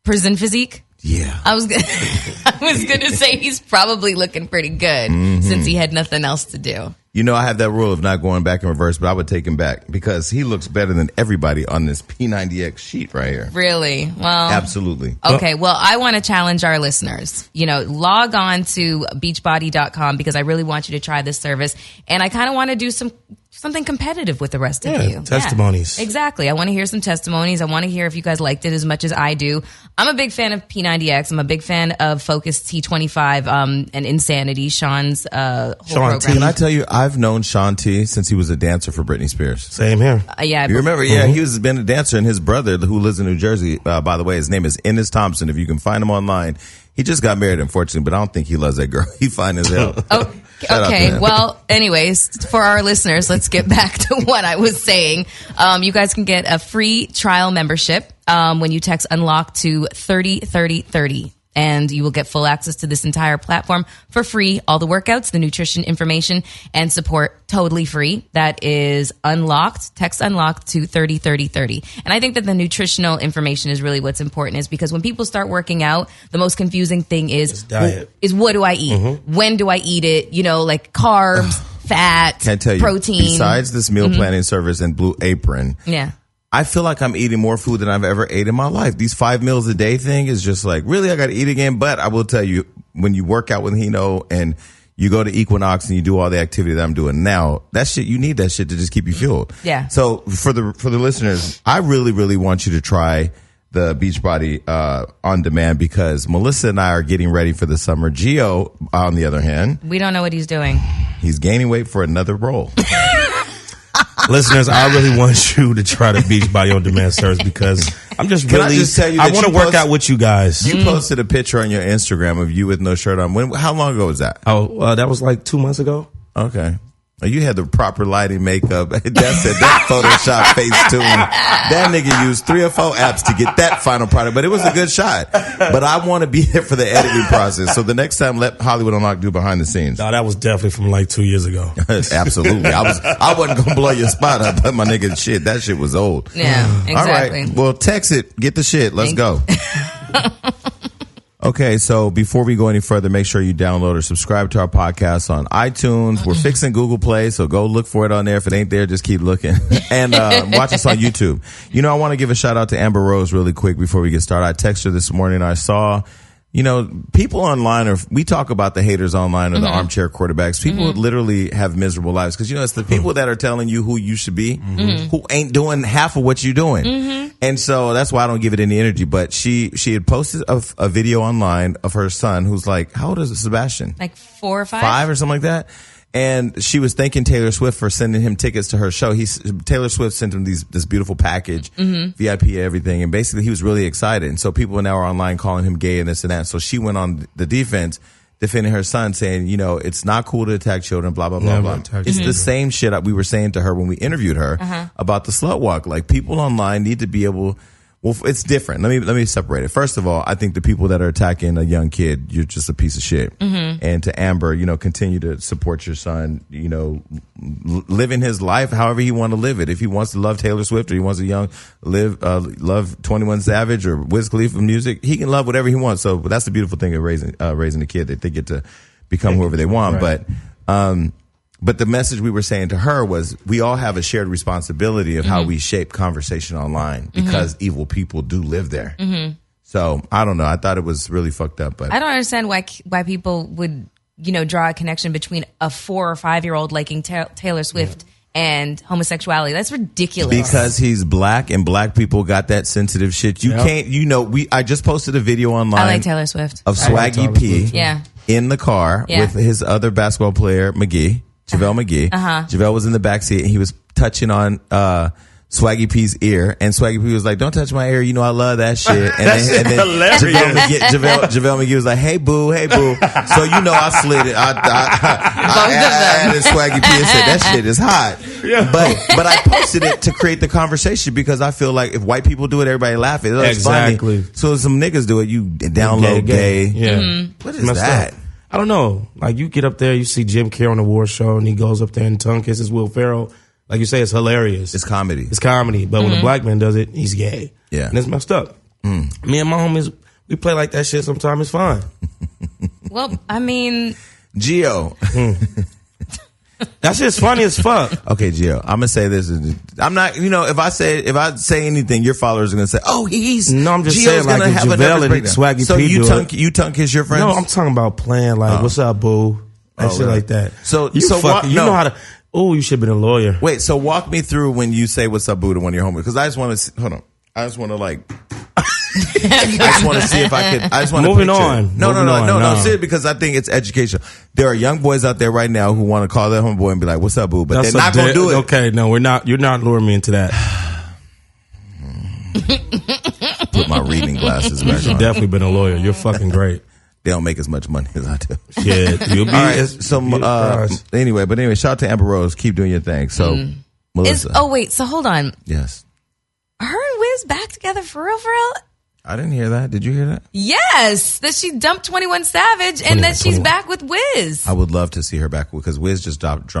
prison physique? Yeah. I was going to say he's probably looking pretty good since he had nothing else to do. I have that rule of not going back in reverse, but I would take him back because he looks better than everybody on this P90X sheet right here. Really? Well, absolutely. Okay. Well, I want to challenge our listeners. Log on to beachbody.com because I really want you to try this service. And I kind of want to do something competitive with the rest of you. Testimonies. Yeah, exactly. I want to hear some testimonies. I want to hear if you guys liked it as much as I do. I'm a big fan of P90X. I'm a big fan of Focus T25 and Insanity, Sean's whole program. Can I tell you, I've known Sean T since he was a dancer for Britney Spears. Same here. Yeah. You remember? Yeah, he was been a dancer, and his brother, who lives in New Jersey, by the way, his name is Ennis Thompson. If you can find him online. He just got married, unfortunately, but I don't think he loves that girl. He fine as hell. Okay. Well, anyways, for our listeners, let's get back to what I was saying. You guys can get a free trial membership when you text Unlocked to 303030. And you will get full access to this entire platform for free. All the workouts, the nutrition information, and support totally free. That is Unlocked. Text Unlocked to 303030. And I think that the nutritional information is really what's important, is because when people start working out, the most confusing thing is what do I eat? When do I eat it? Like carbs, fat, Can't tell you, protein. Besides this meal planning service and Blue Apron. Yeah. I feel like I'm eating more food than I've ever ate in my life. These 5 meals a day thing is just like, really, I got to eat again. But I will tell you, when you work out with Hino and you go to Equinox and you do all the activity that I'm doing now, that shit, you need that shit to just keep you fueled. Yeah. So for the listeners, I really, really want you to try the Beachbody on demand, because Melyssa and I are getting ready for the summer. Gio, on the other hand, we don't know what he's doing. He's gaining weight for another role. Listeners, I really want you to try the Beachbody on Demand service because I'm just Can I just tell you I that want to you work out with you guys. You posted a picture on your Instagram of you with no shirt on. How long ago was that? Oh, that was like 2 months ago. Okay. You had the proper lighting, makeup. That Photoshop Facetune. That nigga used 3 or 4 apps to get that final product, but it was a good shot. But I want to be there for the editing process. So the next time, let Hollywood Unlocked do behind the scenes. No, that was definitely from like 2 years ago. Absolutely. I wasn't going to blow your spot up, but my nigga, shit, that shit was old. Yeah, exactly. All right. Well, text it. Get the shit. Let's go. Okay, so before we go any further, make sure you download or subscribe to our podcast on iTunes. We're fixing Google Play, so go look for it on there. If it ain't there, just keep looking. And watch us on YouTube. You know, I want to give a shout out to Amber Rose really quick before we get started. I texted her this morning. I saw, you know, people online we talk about the haters online or the armchair quarterbacks. People literally have miserable lives because, you know, it's the people that are telling you who you should be who ain't doing half of what you're doing. And so that's why I don't give it any energy. But she had posted a video online of her son who's like, how old is Sebastian? Like 4 or 5? 5 or something like that. And she was thanking Taylor Swift for sending him tickets to her show. Taylor Swift sent him this beautiful package, VIP, everything. And basically he was really excited. And so people now are online calling him gay and this and that. So she went on the defense defending her son, saying, you know, it's not cool to attack children, blah, blah, blah, blah. It's the same shit we were saying to her when we interviewed her about the slut walk. Like, people online need to be able... Well, it's different. Let me separate it. First of all, I think the people that are attacking a young kid, you're just a piece of shit. And to Amber, you know, continue to support your son, you know, living his life however he want to live it. If he wants to love Taylor Swift or he wants to love 21 Savage or Wiz Khalifa music, he can love whatever he wants. So that's the beautiful thing of raising a kid, that they get to become whoever they want. Right. But the message we were saying to her was, we all have a shared responsibility of how we shape conversation online because evil people do live there. So I don't know. I thought it was really fucked up. But I don't understand why people would, you know, draw a connection between a 4 or 5-year-old liking Taylor Swift and homosexuality. That's ridiculous. Because he's black and black people got that sensitive shit. You can't, you know, I just posted a video online. I like Taylor Swift. Of Swaggy P in the car with his other basketball player, JaVale McGee. JaVale was in the backseat and he was touching on Swaggy P's ear, and Swaggy P was like, "Don't touch my ear, you know I love that shit." And then hilarious. JaVale McGee was like, "Hey boo, hey boo." So you know I slid it. I added Swaggy P and said that shit is hot. Yeah. But I posted it to create the conversation because I feel like if white people do it, everybody laugh. It's funny. So if some niggas do it, you download gay. Yeah. What is that? I don't know. Like, you get up there, you see Jim Carrey on the war show, and he goes up there and tongue kisses Will Ferrell. Like you say, it's hilarious. It's comedy. But when a black man does it, he's gay. Yeah. And it's messed up. Me and my homies, we play like that shit sometimes. It's fine. Well, I mean... Gio. That shit's funny as fuck. Okay, Gio, I'm gonna say this. I'm not, you know, if I say anything, your followers are gonna say, "Oh, he's." No, I'm just Gio's saying, like, if JaVale and Swaggy so P you tongue kiss your friends? No, I'm talking about playing like, "What's up, boo?" And shit like that. So you know how to. Oh, you should have been a lawyer. Wait, so walk me through when you say "What's up, boo" to one of your homies, because I just want to hold on. I just want to like. I just want to see if I could. I just want to. Moving on. No. Seriously, because I think it's educational. There are young boys out there right now who want to call their homeboy and be like, "What's up, boo?" But they're not going to do it. Okay, no, we're not. You're not luring me into that. Put my reading glasses back on. You've definitely been a lawyer. You're fucking great. They don't make as much money as I do. Yeah, you'll be. All right, anyway, shout out to Amber Rose. Keep doing your thing. So, Melyssa. So hold on. Yes. Her and Wiz back together for real? I didn't hear that. Did you hear that? Yes, that she dumped 21 Savage and that she's back with Wiz. I would love to see her back because Wiz just dropped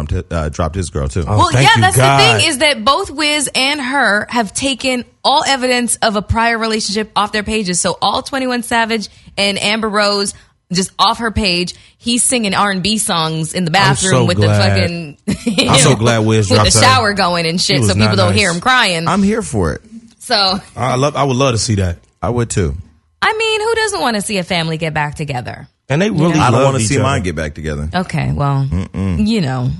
his girl too. Oh, well, yeah, that's God. The thing is that both Wiz and her have taken all evidence of a prior relationship off their pages. So all 21 Savage and Amber Rose just off her page. He's singing R&B songs in the bathroom with the fucking. I'm so glad Wiz dropped with the shower going and shit, so people don't hear him crying. I'm here for it. So I would love to see that. I would too. I mean, who doesn't want to see a family get back together? And they really I don't want to see other. mine get back together. Okay, well, you know.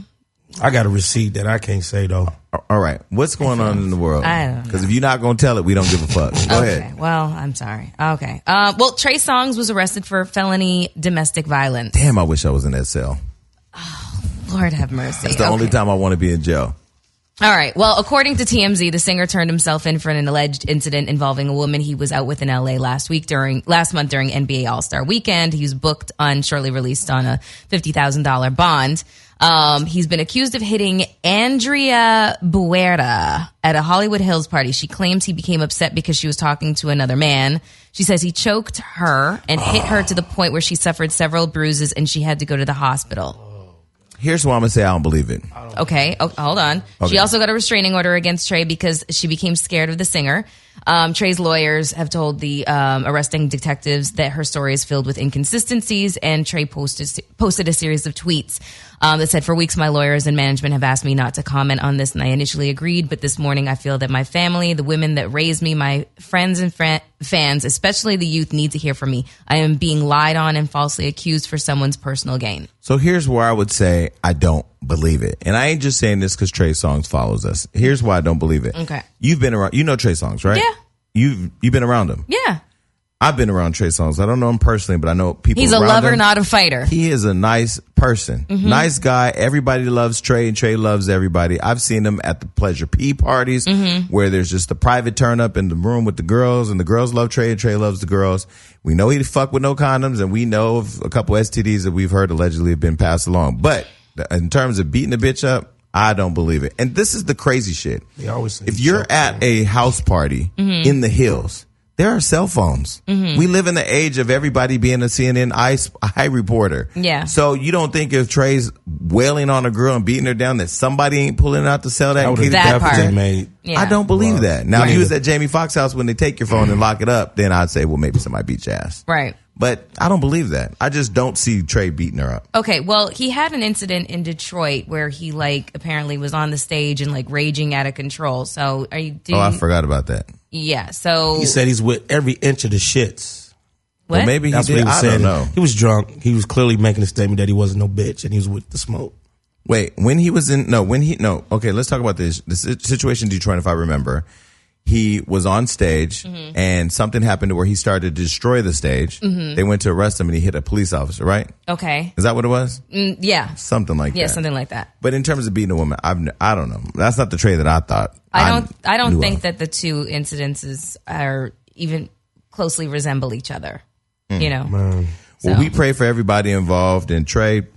I got a receipt that I can't say, though. All right. What's going on in the world? I don't know. Because if you're not going to tell it, we don't give a fuck. Go ahead. Well, I'm sorry. Okay. Well, Trey Songz was arrested for felony domestic violence. Damn, I wish I was in that cell. Oh, Lord have mercy. That's the only time I want to be in jail. All right. Well, according to TMZ, the singer turned himself in for an alleged incident involving a woman he was out with in LA last month during NBA All-Star Weekend. He was booked on, shortly released on a $50,000 bond. He's been accused of hitting Andrea Buera at a Hollywood Hills party. She claims he became upset because she was talking to another man. She says he choked her and hit her to the point where she suffered several bruises and she had to go to the hospital. Here's why I'm going to say I don't believe it. Okay. Hold on. Okay. She also got a restraining order against Trey because she became scared of the singer. Trey's lawyers have told the arresting detectives that her story is filled with inconsistencies, and Trey posted a series of tweets that said, "For weeks, my lawyers and management have asked me not to comment on this, and I initially agreed, but this morning I feel that my family, the women that raised me, my friends and fans, especially the youth, need to hear from me. I am being lied on and falsely accused for someone's personal gain." So here's where I would say I don't believe it. And I ain't just saying this because Trey Songz follows us. Here's why I don't believe it. Okay. You've been around, you know Trey Songz, right? Yeah. You've been around him. Yeah. I've been around Trey Songz. I don't know him personally, but I know people He's around a lover, him. not a fighter. He is a nice person. Mm-hmm. Nice guy. Everybody loves Trey, and Trey loves everybody. I've seen him at the Pleasure P parties where there's just a private turn up in the room with the girls, and the girls love Trey, and Trey loves the girls. We know he fuck with no condoms, and we know of a couple STDs that we've heard allegedly have been passed along. But in terms of beating a bitch up, I don't believe it. And this is the crazy shit. If you're at a house party in the hills, there are cell phones. We live in the age of everybody being a CNN eye reporter. Yeah. So you don't think if Trey's wailing on a girl and beating her down that somebody ain't pulling out to sell that? That part. Yeah. I don't believe that. Now, if you was at Jamie Foxx's house when they take your phone and lock it up, then I'd say, well, maybe somebody beat your ass. Right. But I don't believe that. I just don't see Trey beating her up. Okay, well, he had an incident in Detroit where he apparently was on the stage and raging out of control. So are you? I forgot about that. Yeah. So he said he's with every inch of the shits. What? Well, maybe That's he did. What he was I saying. don't know. He was drunk. He was clearly making a statement that he wasn't no bitch and he was with the smoke. Wait, okay, let's talk about this. The situation in Detroit, if I remember. He was on stage and something happened to where he started to destroy the stage. They went to arrest him and he hit a police officer, right? Okay. Is that what it was? Yeah. Something like that. Yeah, something like that. But in terms of beating a woman, I don't know. That's not the Trey that I thought. I don't think that the two incidences are even closely resemble each other. You know? Man. Well, we pray for everybody involved, and Trey,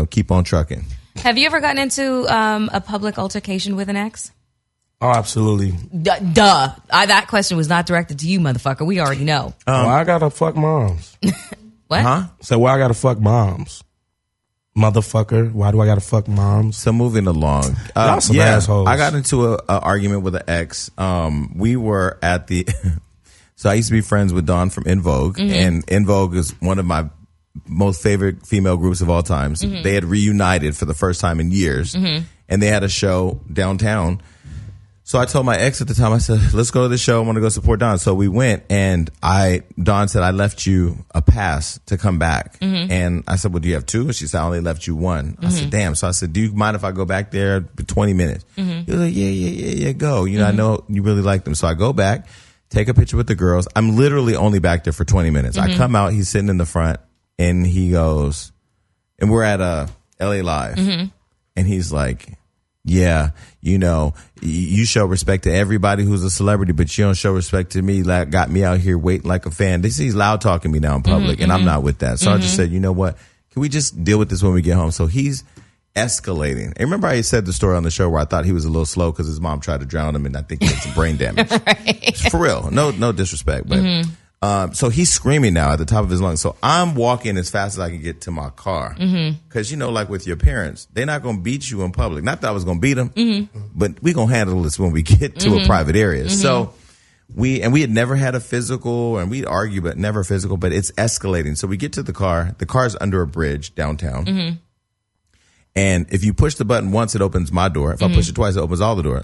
keep on trucking. Have you ever gotten into a public altercation with an ex? Oh, absolutely. Duh. That question was not directed to you, motherfucker. We already know. Well, I gotta fuck moms. What? Huh? So why I gotta fuck moms? Motherfucker, why do I gotta fuck moms? So moving along. Y'all some assholes. I got into an argument with an ex. We were at the... So I used to be friends with Dawn from In Vogue, and In Vogue is one of my most favorite female groups of all times. They had reunited for the first time in years, and they had a show downtown. So I told my ex at the time, I said, let's go to the show. I want to go support Dawn. So we went, and Dawn said, I left you a pass to come back. And I said, well, do you have two? And she said, I only left you one. I said, damn. So I said, do you mind if I go back there for 20 minutes? He was like, yeah, go. I know you really like them. So I go back, take a picture with the girls. I'm literally only back there for 20 minutes. I come out, he's sitting in the front, and he goes, and we're at LA Live. And he's like, yeah, you show respect to everybody who's a celebrity, but you don't show respect to me. Got me out here waiting like a fan. He's loud talking me now in public, and I'm not with that. So I just said, you know what? Can we just deal with this when we get home? So he's escalating. And remember I said the story on the show where I thought he was a little slow because his mom tried to drown him, and I think he had some brain damage. Right. For real. No disrespect, but so he's screaming now at the top of his lungs. So I'm walking as fast as I can get to my car. Because, like with your parents, they're not going to beat you in public. Not that I was going to beat them, but we're going to handle this when we get to a private area. So we had never had a physical, and we'd argue, but never physical, but it's escalating. So we get to the car. The car's under a bridge downtown. And if you push the button once, it opens my door. If I push it twice, it opens all the door.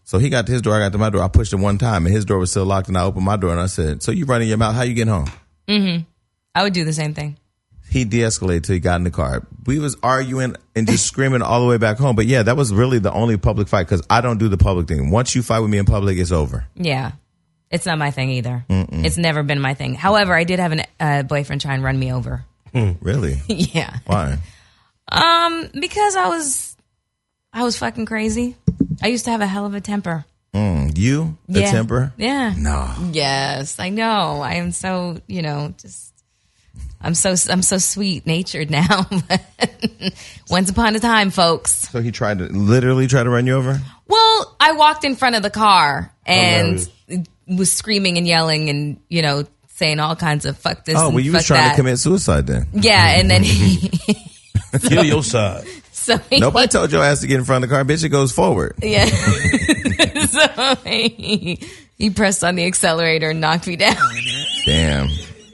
So he got to his door, I got to my door. I pushed it one time, and his door was still locked, and I opened my door, and I said, so you running your mouth, how you getting home? I would do the same thing. He de-escalated till he got in the car. We was arguing and just screaming all the way back home. But yeah, that was really the only public fight, because I don't do the public thing. Once you fight with me in public, it's over. Yeah. It's not my thing either. It's never been my thing. However, I did have a boyfriend try and run me over. Really? Yeah. Why? Because I was I was fucking crazy. I used to have a hell of a temper. You? A temper? Yeah. No. Yes, I know. I am so, I'm so sweet natured now. Once upon a time, folks. So he literally tried to run you over? Well, I walked in front of the car and was screaming and yelling and, saying all kinds of fuck this. Oh, well, you was trying to commit suicide then. Yeah, and then Kill your side. So nobody told your ass to get in front of the car. Bitch, it goes forward. Yeah. So he pressed on the accelerator and knocked me down. Damn.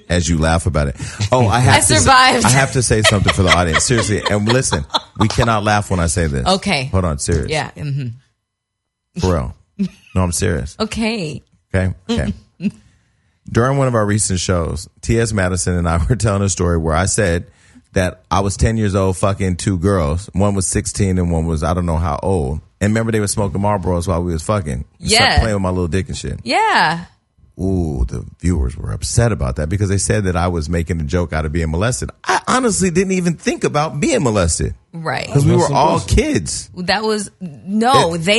As you laugh about it. Oh, I survived. I have to say something for the audience. Seriously. And listen, we cannot laugh when I say this. Okay. Hold on. Serious. Yeah. Mm-hmm. For real. No, I'm serious. Okay. Okay. During one of our recent shows, T.S. Madison and I were telling a story where I said that I was 10 years old fucking two girls. One was 16 and one was I don't know how old. And remember they were smoking Marlboros while we was fucking. Yeah. Playing with my little dick and shit. Yeah. Ooh, the viewers were upset about that because they said that I was making a joke out of being molested. I honestly didn't even think about being molested. Right. Because we were all kids. They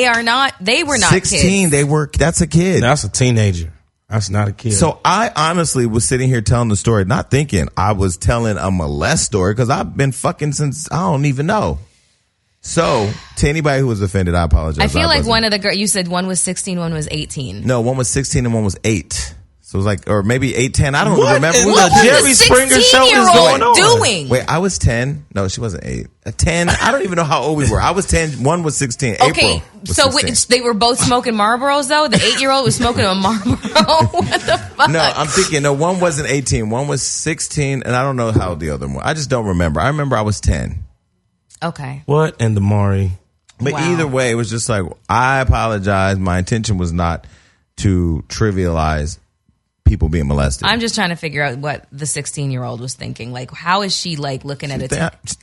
are not. They were not 16, kids. That's a kid. That's a teenager. That's not a kid. So I honestly was sitting here telling the story, not thinking I was telling a molest story because I've been fucking since I don't even know. So to anybody who was offended, I apologize. I feel like one of the girls, you said one was 16, one was 18. No, one was 16 and one was 8. So it was like, or maybe 8, 10. I don't remember. What was Jerry Springer show is going on? Doing? Wait, I was 10. No, she wasn't 8. 10. I don't even know how old we were. I was 10. One was 16. Okay, so they were both smoking Marlboros though? The 8-year-old was smoking a Marlboro? What the fuck? No, I'm thinking, no, one wasn't 18. One was 16, and I don't know how the other one. I just don't remember. I remember I was 10. Okay. What and Damari? But either way, it was just like, I apologize. My intention was not to trivialize people being molested. I'm just trying to figure out what the 16-year-old was thinking. Like, how is she like looking at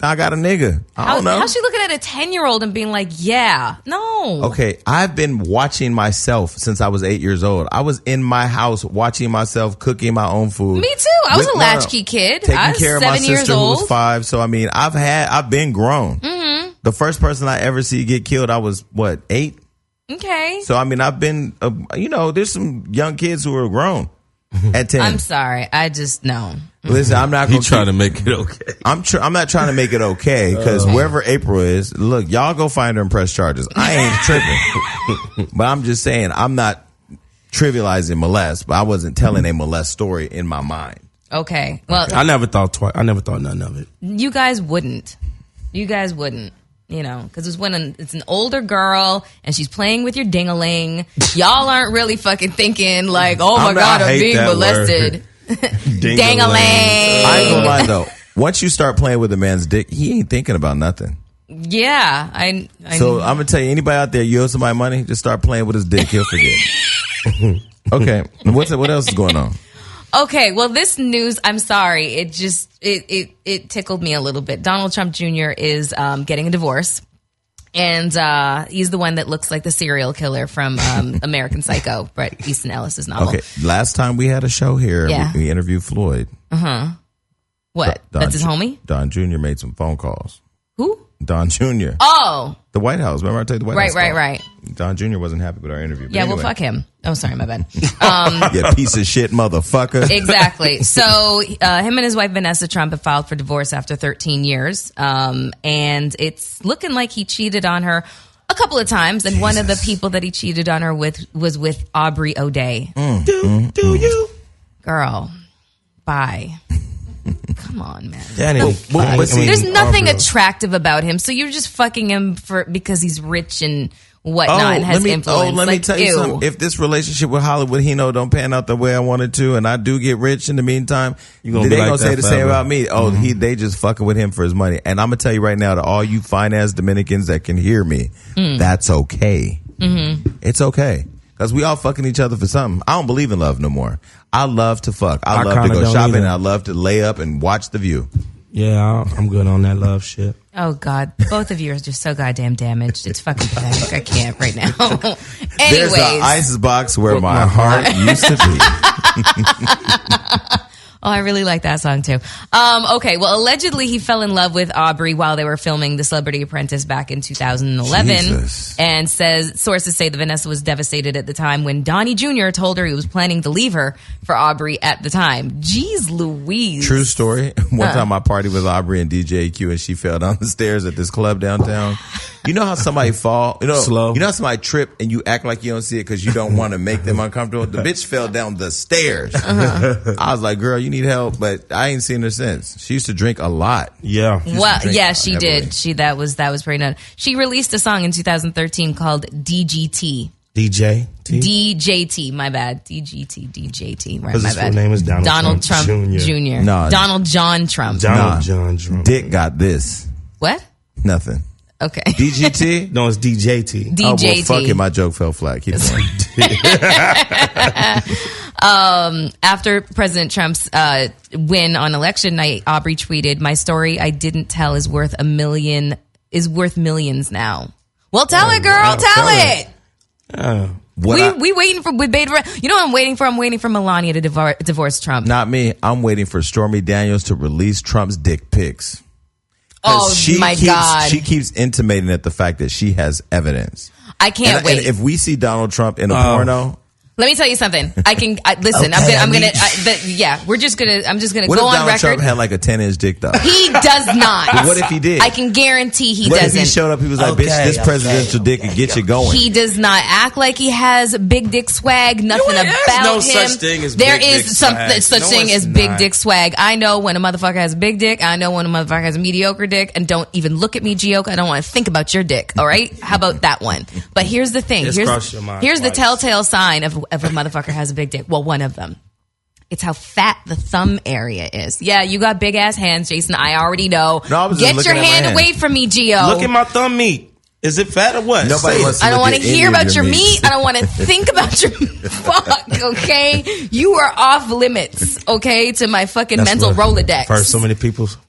I got a nigga. I don't know. How's she looking at a 10-year-old and being like, yeah, no. Okay, I've been watching myself since I was 8 years old. I was in my house watching myself cooking my own food. Me too. I was a latchkey kid. Taking care of my sister who was 5. So I mean, I've been grown. Mm-hmm. The first person I ever see get killed, I was 8? Okay. So I mean, I've been, there's some young kids who are grown. At 10. I'm sorry. I just no. Listen, I'm not going to trying to make it okay. I'm not trying to make it okay because wherever April is, look, y'all go find her and press charges. I ain't tripping. But I'm just saying, I'm not trivializing molest, but I wasn't telling a molest story in my mind. Okay. Well, I never thought twice. I never thought none of it. You guys wouldn't. Because it's when it's an older girl and she's playing with your ding-a-ling. Y'all aren't really fucking thinking like, oh my God, I'm being molested. Ding-a-ling. I ain't gonna lie though. Once you start playing with a man's dick, he ain't thinking about nothing. Yeah. So I'm gonna tell you, anybody out there, you owe somebody money, just start playing with his dick, he'll forget. Okay. What else is going on? Okay, well, this news, I'm sorry, it tickled me a little bit. Donald Trump Jr. is getting a divorce, and he's the one that looks like the serial killer from American Psycho, Bret Easton Ellis's novel. Okay, last time we had a show here, we interviewed Floyd. What? That's his homie? Don Jr. made some phone calls. Who? Don Jr. Oh. The White House. Remember I told you the White House? Right. Don Jr. wasn't happy with our interview. Yeah, anyway. Well, fuck him. Oh, sorry, my bad. Yeah, piece of shit motherfucker. Exactly. So him and his wife, Vanessa Trump, have filed for divorce after 13 years. And it's looking like he cheated on her a couple of times. And one of the people that he cheated on her with was with Aubrey O'Day. Do you? Girl, bye. Come on, man. There's nothing attractive about him, so you're just fucking him because he's rich and whatnot and has influence. Let me tell you something. If this relationship with Hollywood Hino don't pan out the way I wanted to, and I do get rich in the meantime, they gonna say the same about me. Oh, they just fucking with him for his money. And I'm gonna tell you right now, to all you fine ass Dominicans that can hear me, that's okay. It's okay. Because we all fucking each other for something. I don't believe in love no more. I love to fuck. I love to go shopping. And I love to lay up and watch The View. Yeah, I'm good on that love shit. Oh, God. Both of you are just so goddamn damaged. It's fucking pathetic. I can't right now. Anyways. There's the ice box where my heart used to be. Oh, I really like that song too. Okay, well, allegedly he fell in love with Aubrey while they were filming The Celebrity Apprentice back in 2011. Jesus. And sources say that Vanessa was devastated at the time when Donnie Jr. told her he was planning to leave her for Aubrey at the time. Jeez Louise. True story. One time I partied with Aubrey and DJ EQ and she fell down the stairs at this club downtown. You know how somebody fall? Slow. You know how somebody trip and you act like you don't see it because you don't want to make them uncomfortable? The bitch fell down the stairs. I was like, girl, you need help, but I ain't seen her since. She used to drink a lot. Yeah. Well, yeah, she did. That was pretty nuts. She released a song in 2013 called DGT. DJT, my bad. DJT, right, my his bad. full name is Donald Trump Jr. No. Donald John Trump. John Trump. Dick got this. What? Nothing. Okay. DGT? No, it's DJT. DJT. Oh, well, fuck it. My joke fell flat. Keep going. After President Trump's win on election night, Aubrey tweeted, "My story I didn't tell is worth millions now." Well, tell it, girl. Tell it. We waiting for, you know what I'm waiting for? I'm waiting for Melania to divorce Trump. Not me. I'm waiting for Stormy Daniels to release Trump's dick pics. Oh, my God. She keeps intimating at the fact that she has evidence. I can't wait. And if we see Donald Trump in a porno... Let me tell you something. Listen. Okay, I'm just gonna what go if on Donald record. Trump had like a 10-inch dick though? He does not. But what if he did? I can guarantee he what doesn't. If he showed up? He was like, "Bitch, this presidential dick could get you going." He does not act like he has big dick swag. Nothing about no him. Such thing as there big is dick some swag. such thing as big dick swag. I know when a motherfucker has a big dick. I know when a motherfucker has a mediocre dick. And don't even look at me, Gioka. I don't want to think about your dick. All right? How about that one? But here's the thing. Here's the telltale sign of a motherfucker has a big dick. Well, one of them. It's how fat the thumb area is. Yeah, you got big ass hands, Jason. I already know. No, I was Get just your looking at my hand away from me, Gio. Look at my thumb meat. Is it fat or what? Nobody wants to I don't want to hear about your meat. I don't want to think about your fuck, okay? You are off limits, okay, to my fucking mental Rolodex. First, so many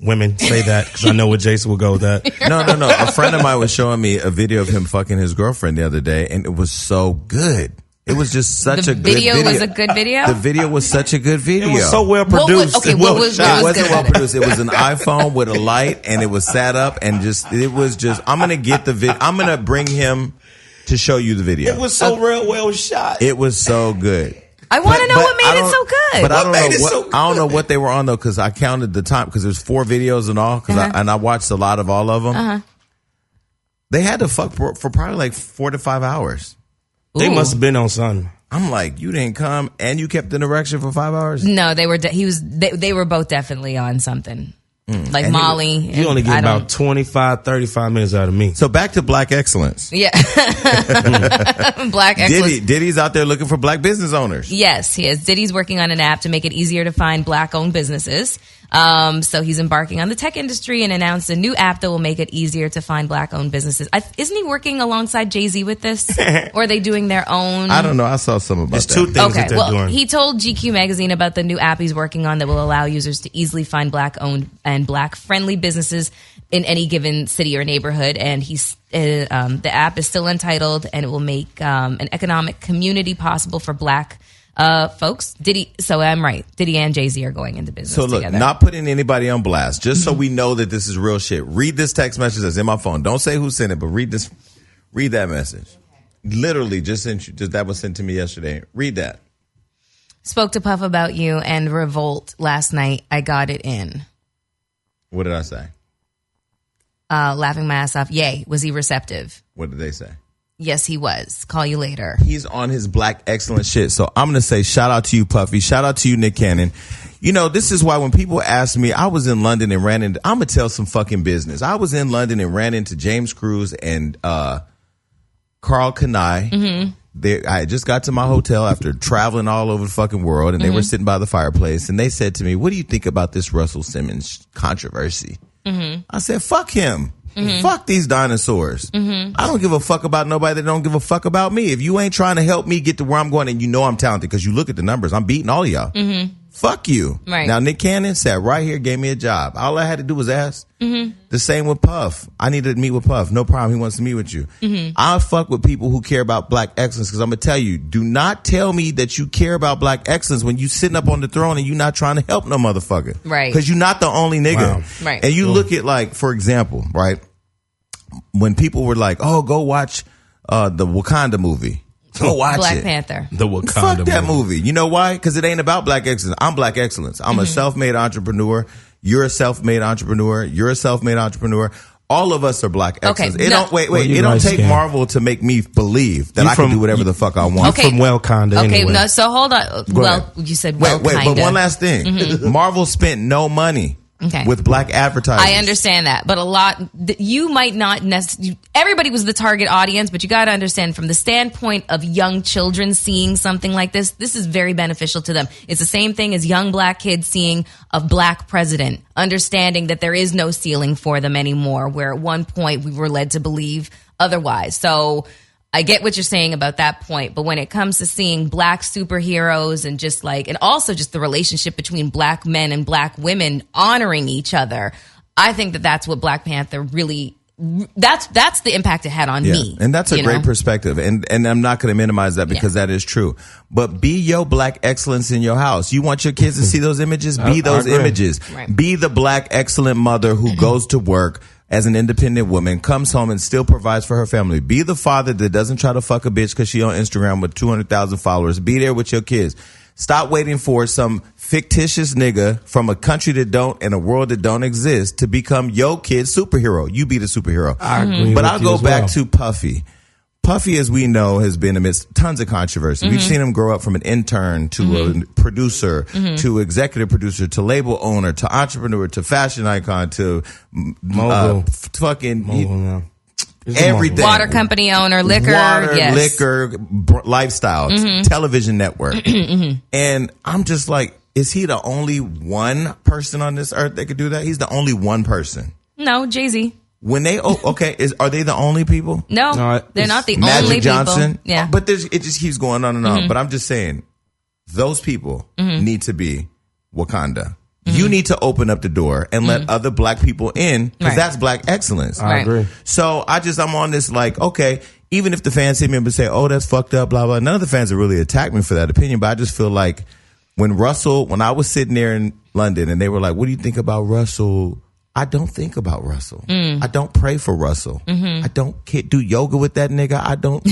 women say that because I know what Jason will go with that. No. A friend of mine was showing me a video of him fucking his girlfriend the other day, and it was so good. It was just such a good video. The video was a good video? The video was such a good video. It was so well produced. It wasn't well produced. It was an iPhone with a light, and it was set up, and I'm going to get the video. I'm going to bring him to show you the video. It was so real well shot. It was so good. I want to know what made it so good. But I don't know what they were on, though, because I counted the time, because there's 4 videos and all, and I watched a lot of all of them. They had to fuck for probably like 4 to 5 hours. They must have been on something. I'm like, you didn't come and you kept an erection for 5 hours? No, they were. They were both definitely on something. Like and Molly. You only get about 25, 35 minutes out of me. So back to Black excellence. Yeah. Black excellence. Diddy's out there looking for black business owners. Yes, he is. Diddy's working on an app to make it easier to find black-owned businesses. So he's embarking on the tech industry and announced a new app that will make it easier to find black-owned businesses. Isn't he working alongside Jay-Z with this? Or are they doing their own? I don't know. I saw some about There's that. 2 things that they're doing. He told GQ magazine about the new app he's working on that will allow users to easily find black-owned and black-friendly businesses in any given city or neighborhood. And the app is still untitled, and it will make an economic community possible for black folks. So I'm right. Diddy and Jay-Z are going into business together. So look, not putting anybody on blast, just so we know that this is real shit. Read this text message that's in my phone. Don't say who sent it, but read that message. Literally just that was sent to me yesterday. Read that. Spoke to Puff about you and Revolt last night. I got it in. What did I say? Laughing my ass off. Yay. Was he receptive? What did they say? Yes, he was. Call you later. He's on his black excellent shit. So I'm going to say shout out to you, Puffy. Shout out to you, Nick Cannon. You know, this is why when people ask me, I was in London and ran into, I'm going to tell some fucking business. I was in London and ran into James Cruz and Carl Kanai. Mm-hmm. I just got to my hotel after traveling all over the fucking world, and they were sitting by the fireplace, and they said to me, what do you think about this Russell Simmons controversy? Mm-hmm. I said, fuck him. Mm-hmm. Fuck these dinosaurs. Mm-hmm. I don't give a fuck about nobody that don't give a fuck about me. If you ain't trying to help me get to where I'm going, and you know I'm talented because you look at the numbers, I'm beating all of y'all. Mm-hmm. Fuck you. Right. Now, Nick Cannon sat right here, gave me a job. All I had to do was ask. The same with Puff. I needed to meet with Puff. No problem. He wants to meet with you. I fuck with people who care about black excellence, because I'm going to tell you, do not tell me that you care about black excellence when you sitting up on the throne and you not trying to help no motherfucker. Right. Because you're not the only nigga. Wow. Right. And you look at, like, for example, right, when people were like, oh, go watch the Wakanda movie. Go watch Black it. Panther. The Wakanda Fuck that movie. You know why? Because it ain't about black excellence. I'm black excellence. I'm a self-made entrepreneur. You're a self-made entrepreneur. You're a self-made entrepreneur. All of us are black excellence. Okay, It no. don't wait. Well, It don't take Marvel to make me believe that You I can from- do whatever the fuck I want. Okay. From Wakanda Okay, anyway. no, so hold on. Well, you said well, Wait, kinda. but one last thing. Marvel spent no money Okay. with black advertisers. I understand that, but you might not necessarily. Everybody was the target audience, but you got to understand from the standpoint of young children seeing something like this is very beneficial to them. It's the same thing as young black kids seeing a black president, understanding that there is no ceiling for them anymore, where at one point we were led to believe otherwise. So I get what you're saying about that point, but when it comes to seeing black superheroes and just like, and also just the relationship between black men and black women honoring each other, I think that that's what Black Panther really, that's the impact it had on me. And that's a you great know? perspective. And I'm not going to minimize that because that is true. But be your black excellence in your house. You want your kids to see those images? Be those agree. images. Right. Be the black excellent mother who goes to work as an independent woman, comes home and still provides for her family. Be the father that doesn't try to fuck a bitch because she on Instagram with 200,000 followers. Be there with your kids. Stop waiting for some fictitious nigga from a country that don't and a world that don't exist to become your kid's superhero. You be the superhero. I agree But with I'll you go as back well. to Puffy. Puffy, as we know, has been amidst tons of controversy. We've seen him grow up from an intern to a producer to executive producer to label owner to entrepreneur to fashion icon to Mogul. fucking Mogul now. He's a everything. mogul. Water company owner, liquor, Water, yes. liquor, lifestyle, television network. And I'm just like, is he the only one person on this earth that could do that? He's the only one person. No, Jay-Z. When they are they the only people? No, No, they're not the Magic only Johnson. people. Yeah. But it just keeps going on and on. But I'm just saying, those people need to be Wakanda. You need to open up the door and let other black people in, because Right. that's black excellence. I agree. So I'm on this like, okay, even if the fans hit me up and say, oh, that's fucked up, blah, blah. None of the fans have really attacked me for that opinion, but I just feel like when I was sitting there in London and they were like, what do you think about Russell? I don't think about Russell. I don't pray for Russell. I don't do yoga with that nigga. I don't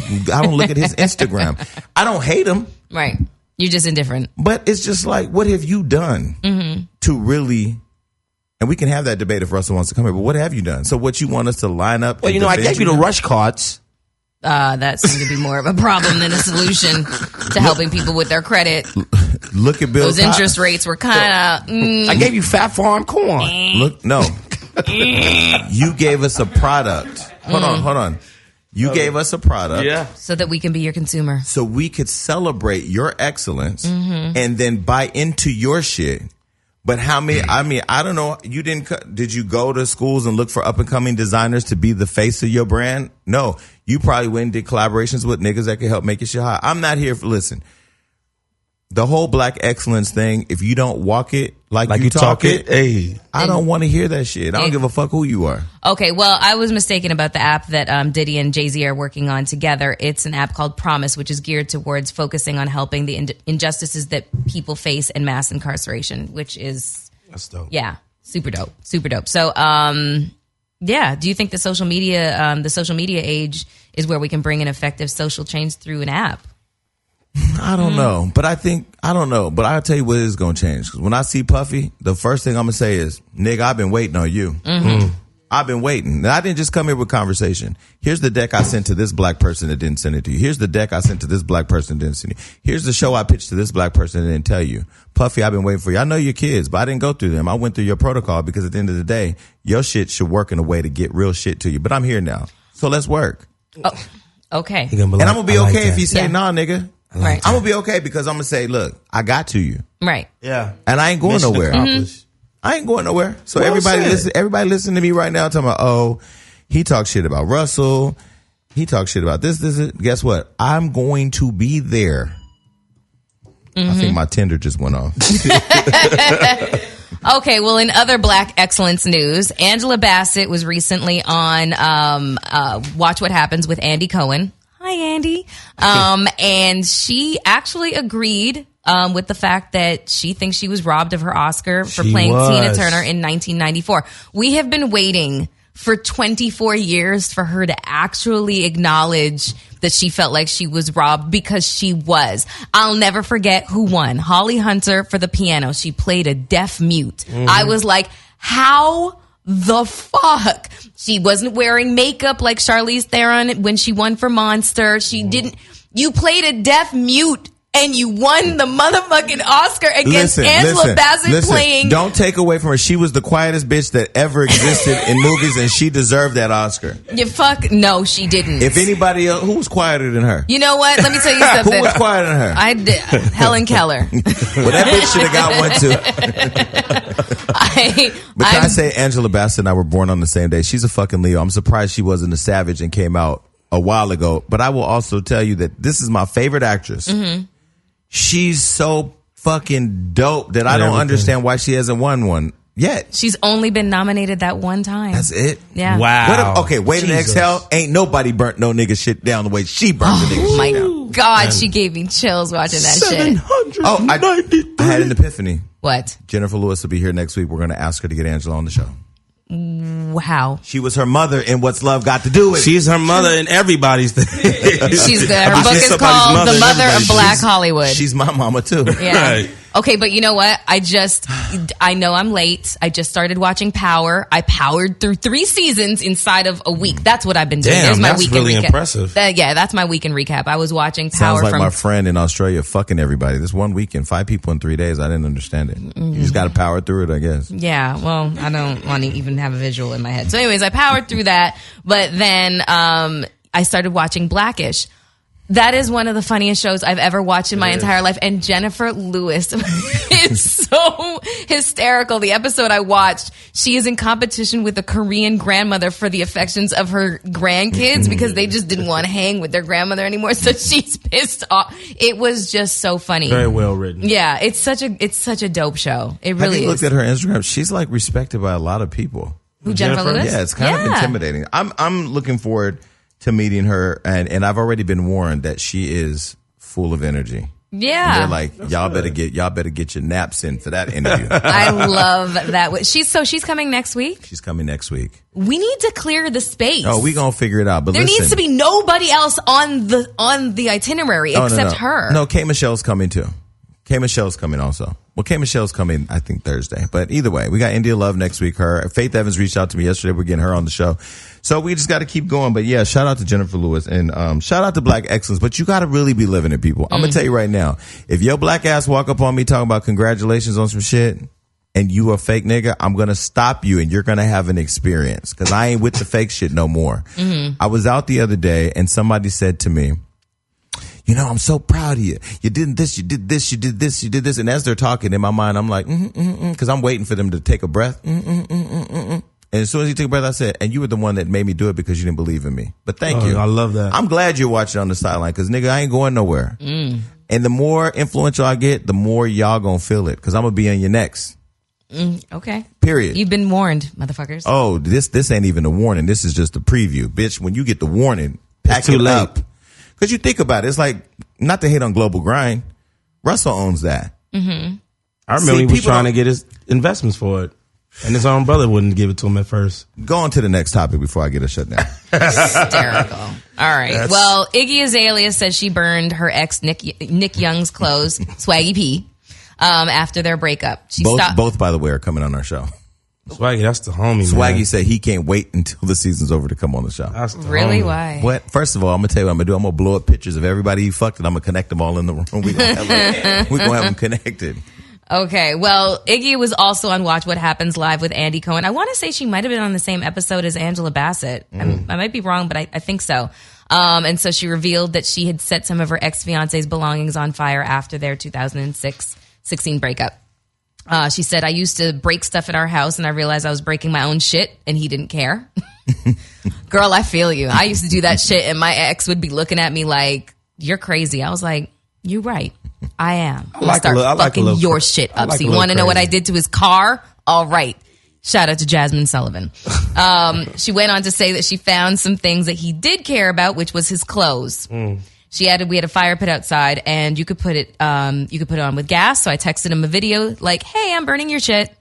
look at his Instagram. I don't hate him. Right. You're just indifferent. But it's just like, what have you done to really, and we can have that debate if Russell wants to come here, but what have you done? So what you want us to line up? Well, and I defend gave you the rush cards. That seemed to be more of a problem than a solution to helping people with their credit. Look at Bill Those Cosby. interest rates were kind of. I gave you Fat Farm corn. Look, no. You gave us a product. Hold on. You gave us a product. Yeah. So that we can be your consumer. So we could celebrate your excellence and then buy into your shit. But how many, I don't know, did you go to schools and look for up and coming designers to be the face of your brand? No. You probably went and did collaborations with niggas that could help make your shit hot. I'm not here for, listen, the whole black excellence thing, if you don't walk it like you talk it, hey. I don't want to hear that shit. I don't give a fuck who you are. Okay, well, I was mistaken about the app that Diddy and Jay-Z are working on together. It's an app called Promise, which is geared towards focusing on helping the injustices that people face in mass incarceration, which is, That's dope. yeah, super dope. So, yeah, do you think the social media age is where we can bring an effective social change through an app? I don't know, but I don't know, but I'll tell you what is going to change. Because when I see Puffy, the first thing I'm going to say is, nigga, I've been waiting on you. I've been waiting. And I didn't just come here with conversation. Here's the deck I sent to this black person that didn't send it to you. Here's the deck I sent to this black person that didn't send it. Here's the show I pitched to this black person that didn't tell you. Puffy, I've been waiting for you. I know your kids, but I didn't go through them. I went through your protocol because at the end of the day, your shit should work in a way to get real shit to you. But I'm here now. So let's work. Oh, okay. And I'm going to be okay if you say, Yeah. nah, nigga. Right. I'm going to be okay because I'm going to say, look, I got to you. Right. Yeah. And I ain't going Mission nowhere. accomplished. I ain't going nowhere. So Well everybody listen to me right now talking about, oh, he talks shit about Russell. He talks shit about this. Guess what? I'm going to be there. I think my Tinder just went off. Okay, well, in other Black excellence news, Angela Bassett was recently on Watch What Happens with Andy Cohen. Hi, Andy. And she actually agreed with the fact that she thinks she was robbed of her Oscar for playing Tina Turner in 1994. We have been waiting for 24 years for her to actually acknowledge that she felt like she was robbed, because she was. I'll never forget who won. Holly Hunter for the piano. She played a deaf mute. I was like, how the fuck? She wasn't wearing makeup like Charlize Theron when she won for Monster. She didn't. You played a deaf mute and you won the motherfucking Oscar against Angela Bassett playing. Don't take away from her. She was the quietest bitch that ever existed in movies, and she deserved that Oscar. You fuck. No, she didn't. If anybody else, who was quieter than her? You know what? Let me tell you something. Who was quieter than her? I did. Helen Keller. Well, that bitch should have got one too. But can I say, Angela Bassett and I were born on the same day. She's a fucking Leo. I'm surprised she wasn't a Savage and came out a while ago. But I will also tell you that this is my favorite actress. She's so fucking dope that I don't understand why she hasn't won one yet. She's only been nominated that one time. That's it? Yeah. Wow. Okay, Wait and Exhale. Ain't nobody burnt no nigga shit down the way she burnt the nigga shit down. Oh my God, she gave me chills watching that shit. Oh, I had an epiphany. What? Jennifer Lewis will be here next week. We're going to ask her to get Angela on the show. How? She was her mother in What's Love Got to Do With It. She's her mother in everybody's thing. She's good. Her book is called The Mother of Black Hollywood. She's my mama too. Yeah. Right. Okay, but you know what? I know I'm late. I just started watching Power. I powered through 3 seasons inside of a week. That's what I've been doing. Damn, There's my that's weekend really recap. impressive. That's my weekend recap. I was watching Power. Sounds like from my friend in Australia fucking everybody. This one weekend, 5 people in 3 days. I didn't understand it. You just got to power through it, I guess. Yeah, well, I don't want to even have a visual in my head. So anyways, I powered through that, but then I started watching Blackish. That is one of the funniest shows I've ever watched in my entire life. And Jennifer Lewis is so hysterical. The episode I watched, she is in competition with a Korean grandmother for the affections of her grandkids because they just didn't want to hang with their grandmother anymore. So she's pissed off. It was just so funny. Very well written. Yeah, it's such a dope show. It really is. Have you looked at her Instagram? She's like respected by a lot of people. Who, Jennifer Lewis? Yeah, it's kind of intimidating. I'm looking forward to meeting her, and I've already been warned that she is full of energy. Yeah, and they're like, y'all better get your naps in for that interview. I love that. She's coming next week. She's coming next week. We need to clear the space. Oh, we gonna figure it out. But there needs to be nobody else on the itinerary except her. No, K. Michelle's coming too. K. Michelle's coming also. Well, K. Michelle's coming, I think, Thursday. But either way, we got India Love next week. Her Faith Evans reached out to me yesterday. We're getting her on the show. So we just got to keep going. But yeah, shout out to Jennifer Lewis and shout out to Black Excellence. But you got to really be living it, people. I'm going to tell you right now. If your black ass walk up on me talking about congratulations on some shit and you a fake nigga, I'm going to stop you and you're going to have an experience because I ain't with the fake shit no more. I was out the other day and somebody said to me, you know, I'm so proud of you. You did this, you did this, you did this, you did this. And as they're talking in my mind, I'm like, because I'm waiting for them to take a breath. And as soon as he took a breath, I said, and you were the one that made me do it because you didn't believe in me. But thank you. I love that. I'm glad you're watching on the sideline because, nigga, I ain't going nowhere. And the more influential I get, the more y'all gonna feel it because I'm going to be on your necks. Okay. Period. You've been warned, motherfuckers. Oh, this ain't even a warning. This is just a preview. Bitch, when you get the warning, pack it up. Because you think about it, it's like, not to hate on Global Grind, Russell owns that. I remember he was trying to get his investments for it. And his own brother wouldn't give it to him at first. Go on to the next topic before I get us shut down. Hysterical. All right. Well, Iggy Azalea says she burned her ex Nick Young's clothes, Swaggy P, after their breakup. Both, by the way, are coming on our show. Swaggy, that's the homie, Swaggy man. said he can't wait until the season's over to come on the show. Really? Homie. Why? What? First of all, I'm going to tell you what I'm going to do. I'm going to blow up pictures of everybody he fucked and I'm going to connect them all in the room. We're going to have them connected. Okay, well, Iggy was also on Watch What Happens Live with Andy Cohen. I want to say she might have been on the same episode as Angela Bassett. I might be wrong, but I think so. And so she revealed that she had set some of her ex-fiance's belongings on fire after their 2016 breakup. She said, I used to break stuff at our house and I realized I was breaking my own shit and he didn't care. Girl, I feel you. I used to do that shit and my ex would be looking at me like, you're crazy. I was like, You're right. I am. I'm like gonna start fucking your crazy. shit up. Like So you want to know what I did to his car? All right. Shout out to Jasmine Sullivan. She went on to say that she found some things that he did care about, which was his clothes. She added, we had a fire pit outside and you could put it on with gas. So I texted him a video like, hey, I'm burning your shit.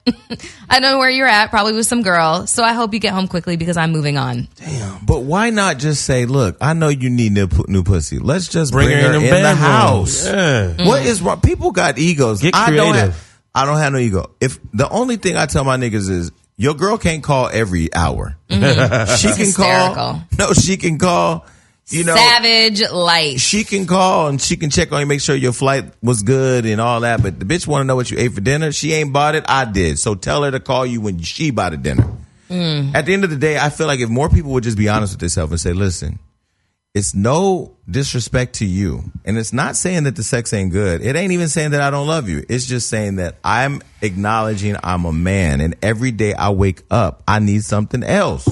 I don't know where you're at, probably with some girl. So I hope you get home quickly because I'm moving on. Damn. But why not just say, look, I know you need new pussy. Let's just bring her in the bedroom. house. Yeah. What is wrong? People got egos. Get creative. I don't have no ego. If the only thing I tell my niggas is your girl can't call every hour. She can hysterical. call. No, she can call. You know, savage life. She can call and she can check on you, make sure your flight was good and all that. But the bitch want to know what you ate for dinner. She ain't bought it. I did. So tell her to call you when she bought the dinner. At the end of the day, I feel like if more people would just be honest with themselves and say, listen, it's no disrespect to you. And it's not saying that the sex ain't good. It ain't even saying that I don't love you. It's just saying that I'm acknowledging I'm a man. And every day I wake up, I need something else.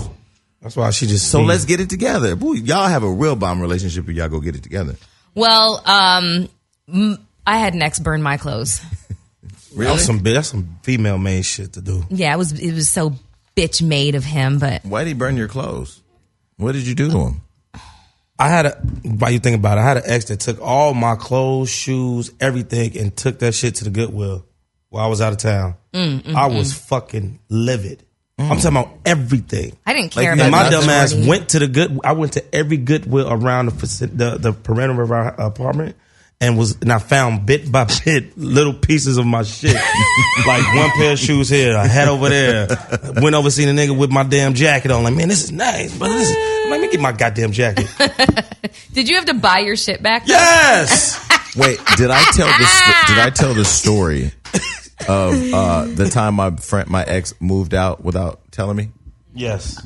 That's why she just. So let's get it together. Boy, y'all have a real bomb relationship if y'all go get it together. Well, I had an ex burn my clothes. Really? That's some female made shit to do. Yeah, it was so bitch made of him, but Why did he burn your clothes? What did you do to him? Why you think about it, I had an ex that took all my clothes, shoes, everything, and took that shit to the Goodwill while I was out of town. I was fucking livid. I'm talking about everything. I didn't care And about my that. dumb ass went to I went to every Goodwill around the perimeter of our apartment and I found bit by bit little pieces of my shit. Like one pair of shoes here, a hat over there. Went over seen a nigga with my damn jacket on. Like, man, this is nice, but let me get my goddamn jacket. Did you have to buy your shit back? Yes. Wait, did I tell the story of the time my ex moved out without telling me? Yes.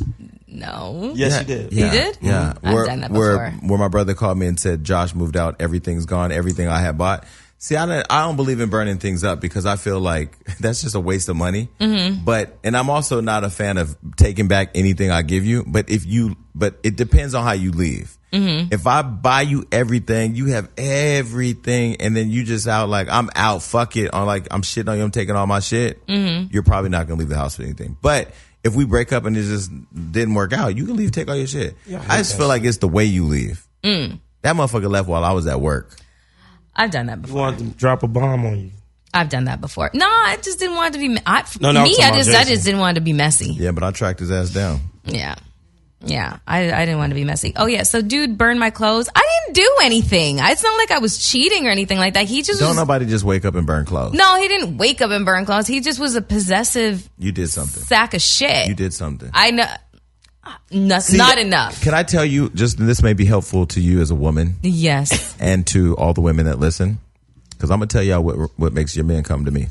No. Yes, you did. You did? Yeah. I've done that before. Where my brother called me and said, Josh moved out, everything's gone, everything I had bought. See, I don't believe in burning things up because I feel like that's just a waste of money. And I'm also not a fan of taking back anything I give you. But it depends on how you leave. If I buy you everything, you have everything, and then you just out like, I'm out, fuck it, or like I'm shitting on you, I'm taking all my shit, you're probably not gonna leave the house with anything. But if we break up and it just didn't work out, you can leave, take all your shit. Yeah, I just feel like it's the way you leave. That motherfucker left while I was at work. I've done that before. You want to drop a bomb on you? I've done that before. No, I just didn't want it to be. I just didn't want it to be messy. Yeah, but I tracked his ass down. Yeah, I didn't want to be messy. Oh yeah, so dude burned my clothes. I didn't do anything. It's not like I was cheating or anything like that. He just nobody just wake up and burn clothes. No, he didn't wake up and burn clothes. He just was a possessive. You did something. Sack of shit. You did something. I know. Not enough. Can I tell you? This may be helpful to you as a woman. Yes. And to all the women that listen, because I'm gonna tell y'all what makes your men come to me.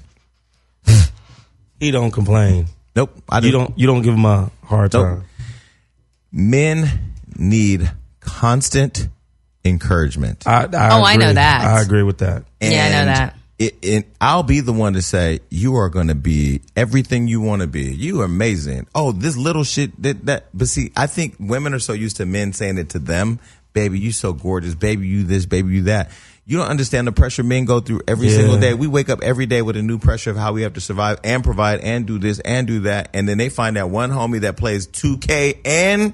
He don't complain. Nope. You don't give him a hard time. Men need constant encouragement. I know that. I agree with that. I know that. I'll be the one to say, you are going to be everything you want to be. You are amazing. Oh, this little shit that. But see, I think women are so used to men saying it to them. Baby, you so gorgeous. Baby, you this. Baby, you that. You don't understand the pressure men go through every single day. We wake up every day with a new pressure of how we have to survive and provide and do this and do that. And then they find that one homie that plays 2K and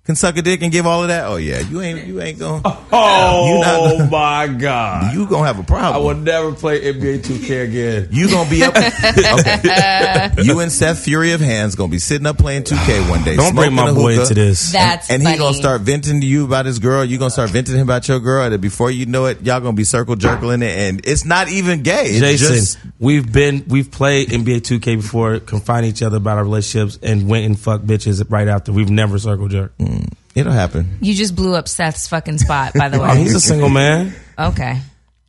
can suck a dick and give all of that. Oh yeah, you ain't going. Oh my God, you gonna have a problem. I will never play NBA 2K again. You gonna be up. Okay. You and Seth Fury of Hands gonna be sitting up playing 2K one day. Don't bring my boy into this. That's and funny. he gonna start venting to you about his girl. You gonna start venting to him about your girl. And before you know it, y'all gonna be circle jerkling it, and it's not even gay. It's Jason, we've played NBA 2K before, confined each other about our relationships, and went and fucked bitches right after. We've never circle jerked. It'll happen. You just blew up Seth's fucking spot, by the way. He's a single man. Okay.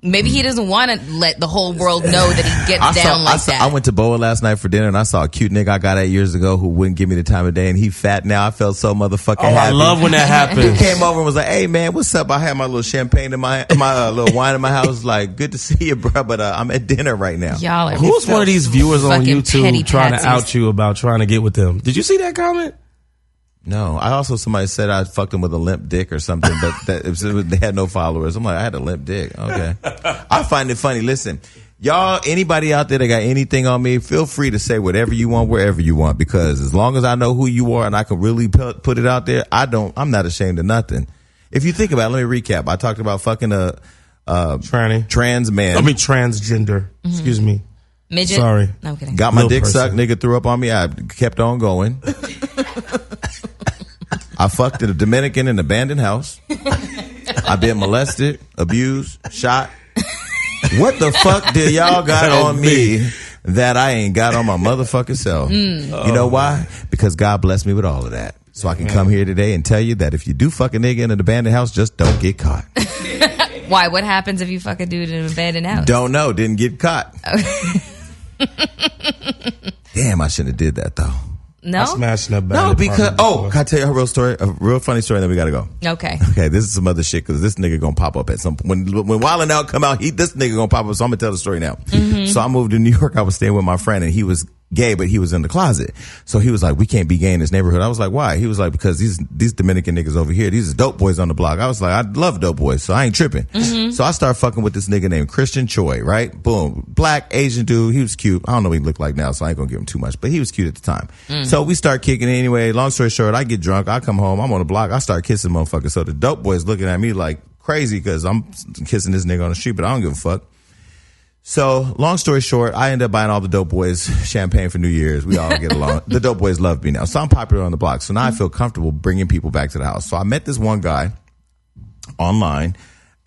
Maybe he doesn't want to let the whole world know that he gets down like that. I went to Boa last night for dinner and I saw a cute nigga I got 8 years ago who wouldn't give me the time of day, and he fat now. I felt so motherfucking happy. I love when that happens. He came over and was like, "Hey man, what's up? I had my little champagne in my little wine in my house. Like, good to see you, bro. But I'm at dinner right now." Y'all are Who's one of these viewers on fucking YouTube petty trying to patsies. out you about trying to get with them? Did you see that comment? No, I also somebody said I fucked him with a limp dick or something, but they had no followers. I'm like, I had a limp dick. Okay, I find it funny. Listen, y'all, anybody out there that got anything on me, feel free to say whatever you want, wherever you want, because as long as I know who you are and I can really put it out there, I'm not ashamed of nothing. If you think about it, let me recap. I talked about fucking a trans man. I mean transgender. Excuse me. Midget. Sorry. No, I'm kidding. Got my dick sucked. Nigga threw up on me. I kept on going. I fucked a Dominican in an abandoned house. I've been molested, abused, shot. What the fuck did y'all got on me that I ain't got on my motherfucking self? You know why? Because God blessed me with all of that. So I can come here today and tell you that if you do fuck a nigga in an abandoned house, just don't get caught. Why? What happens if you fuck a dude in an abandoned house? Don't know. Didn't get caught. Damn, I shouldn't have did that though. No? I smashed that bag. No, because can I tell you a real funny story, and then we gotta go. Okay. Okay, this is some other shit because this nigga gonna pop up at some point. When Wild 'N Out come out, this nigga gonna pop up. So I'm gonna tell the story now. So I moved to New York. I was staying with my friend, and he was gay, but he was in the closet. So he was like, "We can't be gay in this neighborhood." I was like, "Why?" He was like, "Because these Dominican niggas over here, these are dope boys on the block." I was like, "I love dope boys, so I ain't tripping." So I started fucking with this nigga named Christian Choi, right? Boom, black Asian dude. He was cute. I don't know what he looked like now, so I ain't gonna give him too much, but he was cute at the time. So we start kicking it anyway. Long story short, I get drunk. I come home. I'm on the block. I start kissing motherfuckers. So the dope boys looking at me like crazy because I'm kissing this nigga on the street, but I don't give a fuck. So, long story short, I end up buying all the dope boys champagne for New Year's. We all get along. The dope boys love me now. So, I'm popular on the block. So, now I feel comfortable bringing people back to the house. So, I met this one guy online,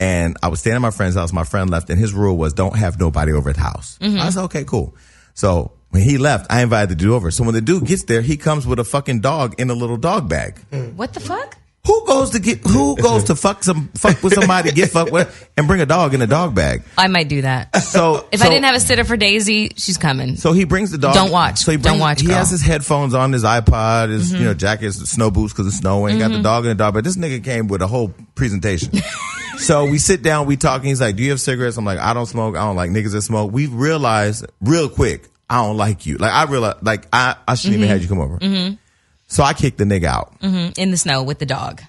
and I was staying at my friend's house. My friend left, and his rule was don't have nobody over at the house. I said, okay, cool. So, when he left, I invited the dude over. So, when the dude gets there, he comes with a fucking dog in a little dog bag. What the fuck? Who goes to fuck with somebody, get fucked with, and bring a dog in a dog bag? I might do that. So if I didn't have a sitter for Daisy, she's coming. So he brings the dog. Don't watch. So Don't watch. He girl. has his headphones on, his iPod, his jacket, snow boots because it's snowing. Got the dog in the dog. But this nigga came with a whole presentation. So we sit down, we talk, and he's like, "Do you have cigarettes?" I'm like, "I don't smoke. I don't like niggas that smoke." We realized real quick, I don't like you. Like I realized, like I shouldn't even have you come over. So I kicked the nigga out in the snow with the dog.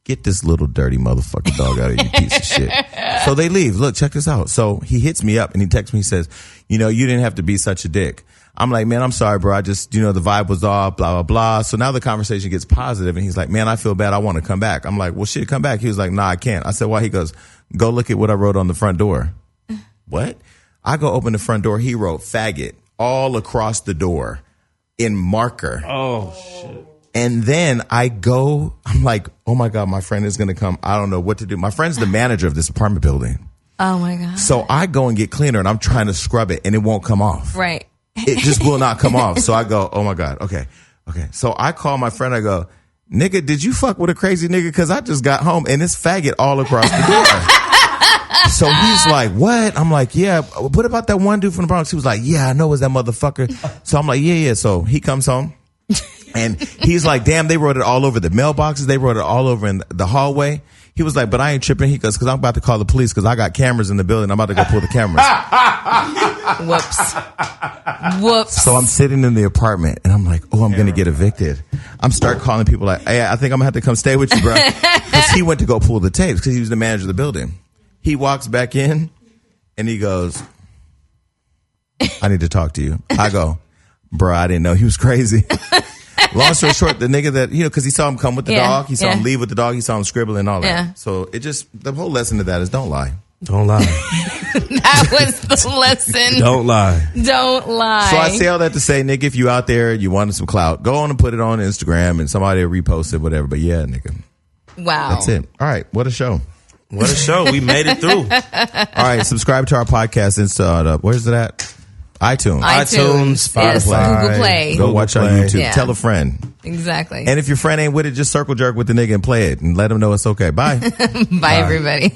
Get this little dirty motherfucking dog out of you, piece of shit. So they leave. Look, check this out. So he hits me up and he texts me. He says, "You know, you didn't have to be such a dick." I'm like, "Man, I'm sorry, bro. I just, the vibe was off, blah, blah, blah." So now the conversation gets positive and he's like, "Man, I feel bad. I want to come back." I'm like, "Well, shit, come back." He was like, "Nah, I can't." I said, "Why?" He goes, "Go look at what I wrote on the front door." What? I go open the front door. He wrote faggot all across the door in marker. Oh, shit. And then I'm like, oh my God, my friend is going to come. I don't know what to do. My friend's the manager of this apartment building. Oh my God. So I go and get cleaner and I'm trying to scrub it and it won't come off. Right. It just will not come off. So I go, oh my God. Okay. So I call my friend. I go, "Nigga, did you fuck with a crazy nigga? Cause I just got home and it's faggot all across the door." So he's like, "What?" I'm like, "Yeah. What about that one dude from the Bronx?" He was like, "Yeah, I know it was that motherfucker." So I'm like, yeah. So he comes home. And he's like, "Damn, they wrote it all over the mailboxes. They wrote it all over in the hallway." He was like, "But I ain't tripping." He goes, "Because I'm about to call the police because I got cameras in the building. I'm about to go pull the cameras." Whoops. So I'm sitting in the apartment and I'm like, "Oh, I'm going to get evicted." I'm start calling people like, "Hey, I think I'm going to have to come stay with you, bro." Because he went to go pull the tapes because he was the manager of the building. He walks back in and he goes, "I need to talk to you." I go, "Bro, I didn't know he was crazy." Long story short, the nigga that, because he saw him come with the dog, he saw him leave with the dog, he saw him scribble and all that. Yeah. So the whole lesson of that is don't lie. Don't lie. That was the lesson. Don't lie. Don't lie. So I say all that to say, nigga, if you out there, you wanted some clout, go on and put it on Instagram and somebody will repost it, whatever. But yeah, nigga. Wow. That's it. All right. What a show. What a show. We made it through. All right. Subscribe to our podcast. Where's it at? iTunes, Spotify, yes, Google Play. Go watch on YouTube. Yeah. Tell a friend. Exactly. And if your friend ain't with it, just circle jerk with the nigga and play it and let him know it's okay. Bye. Bye, everybody.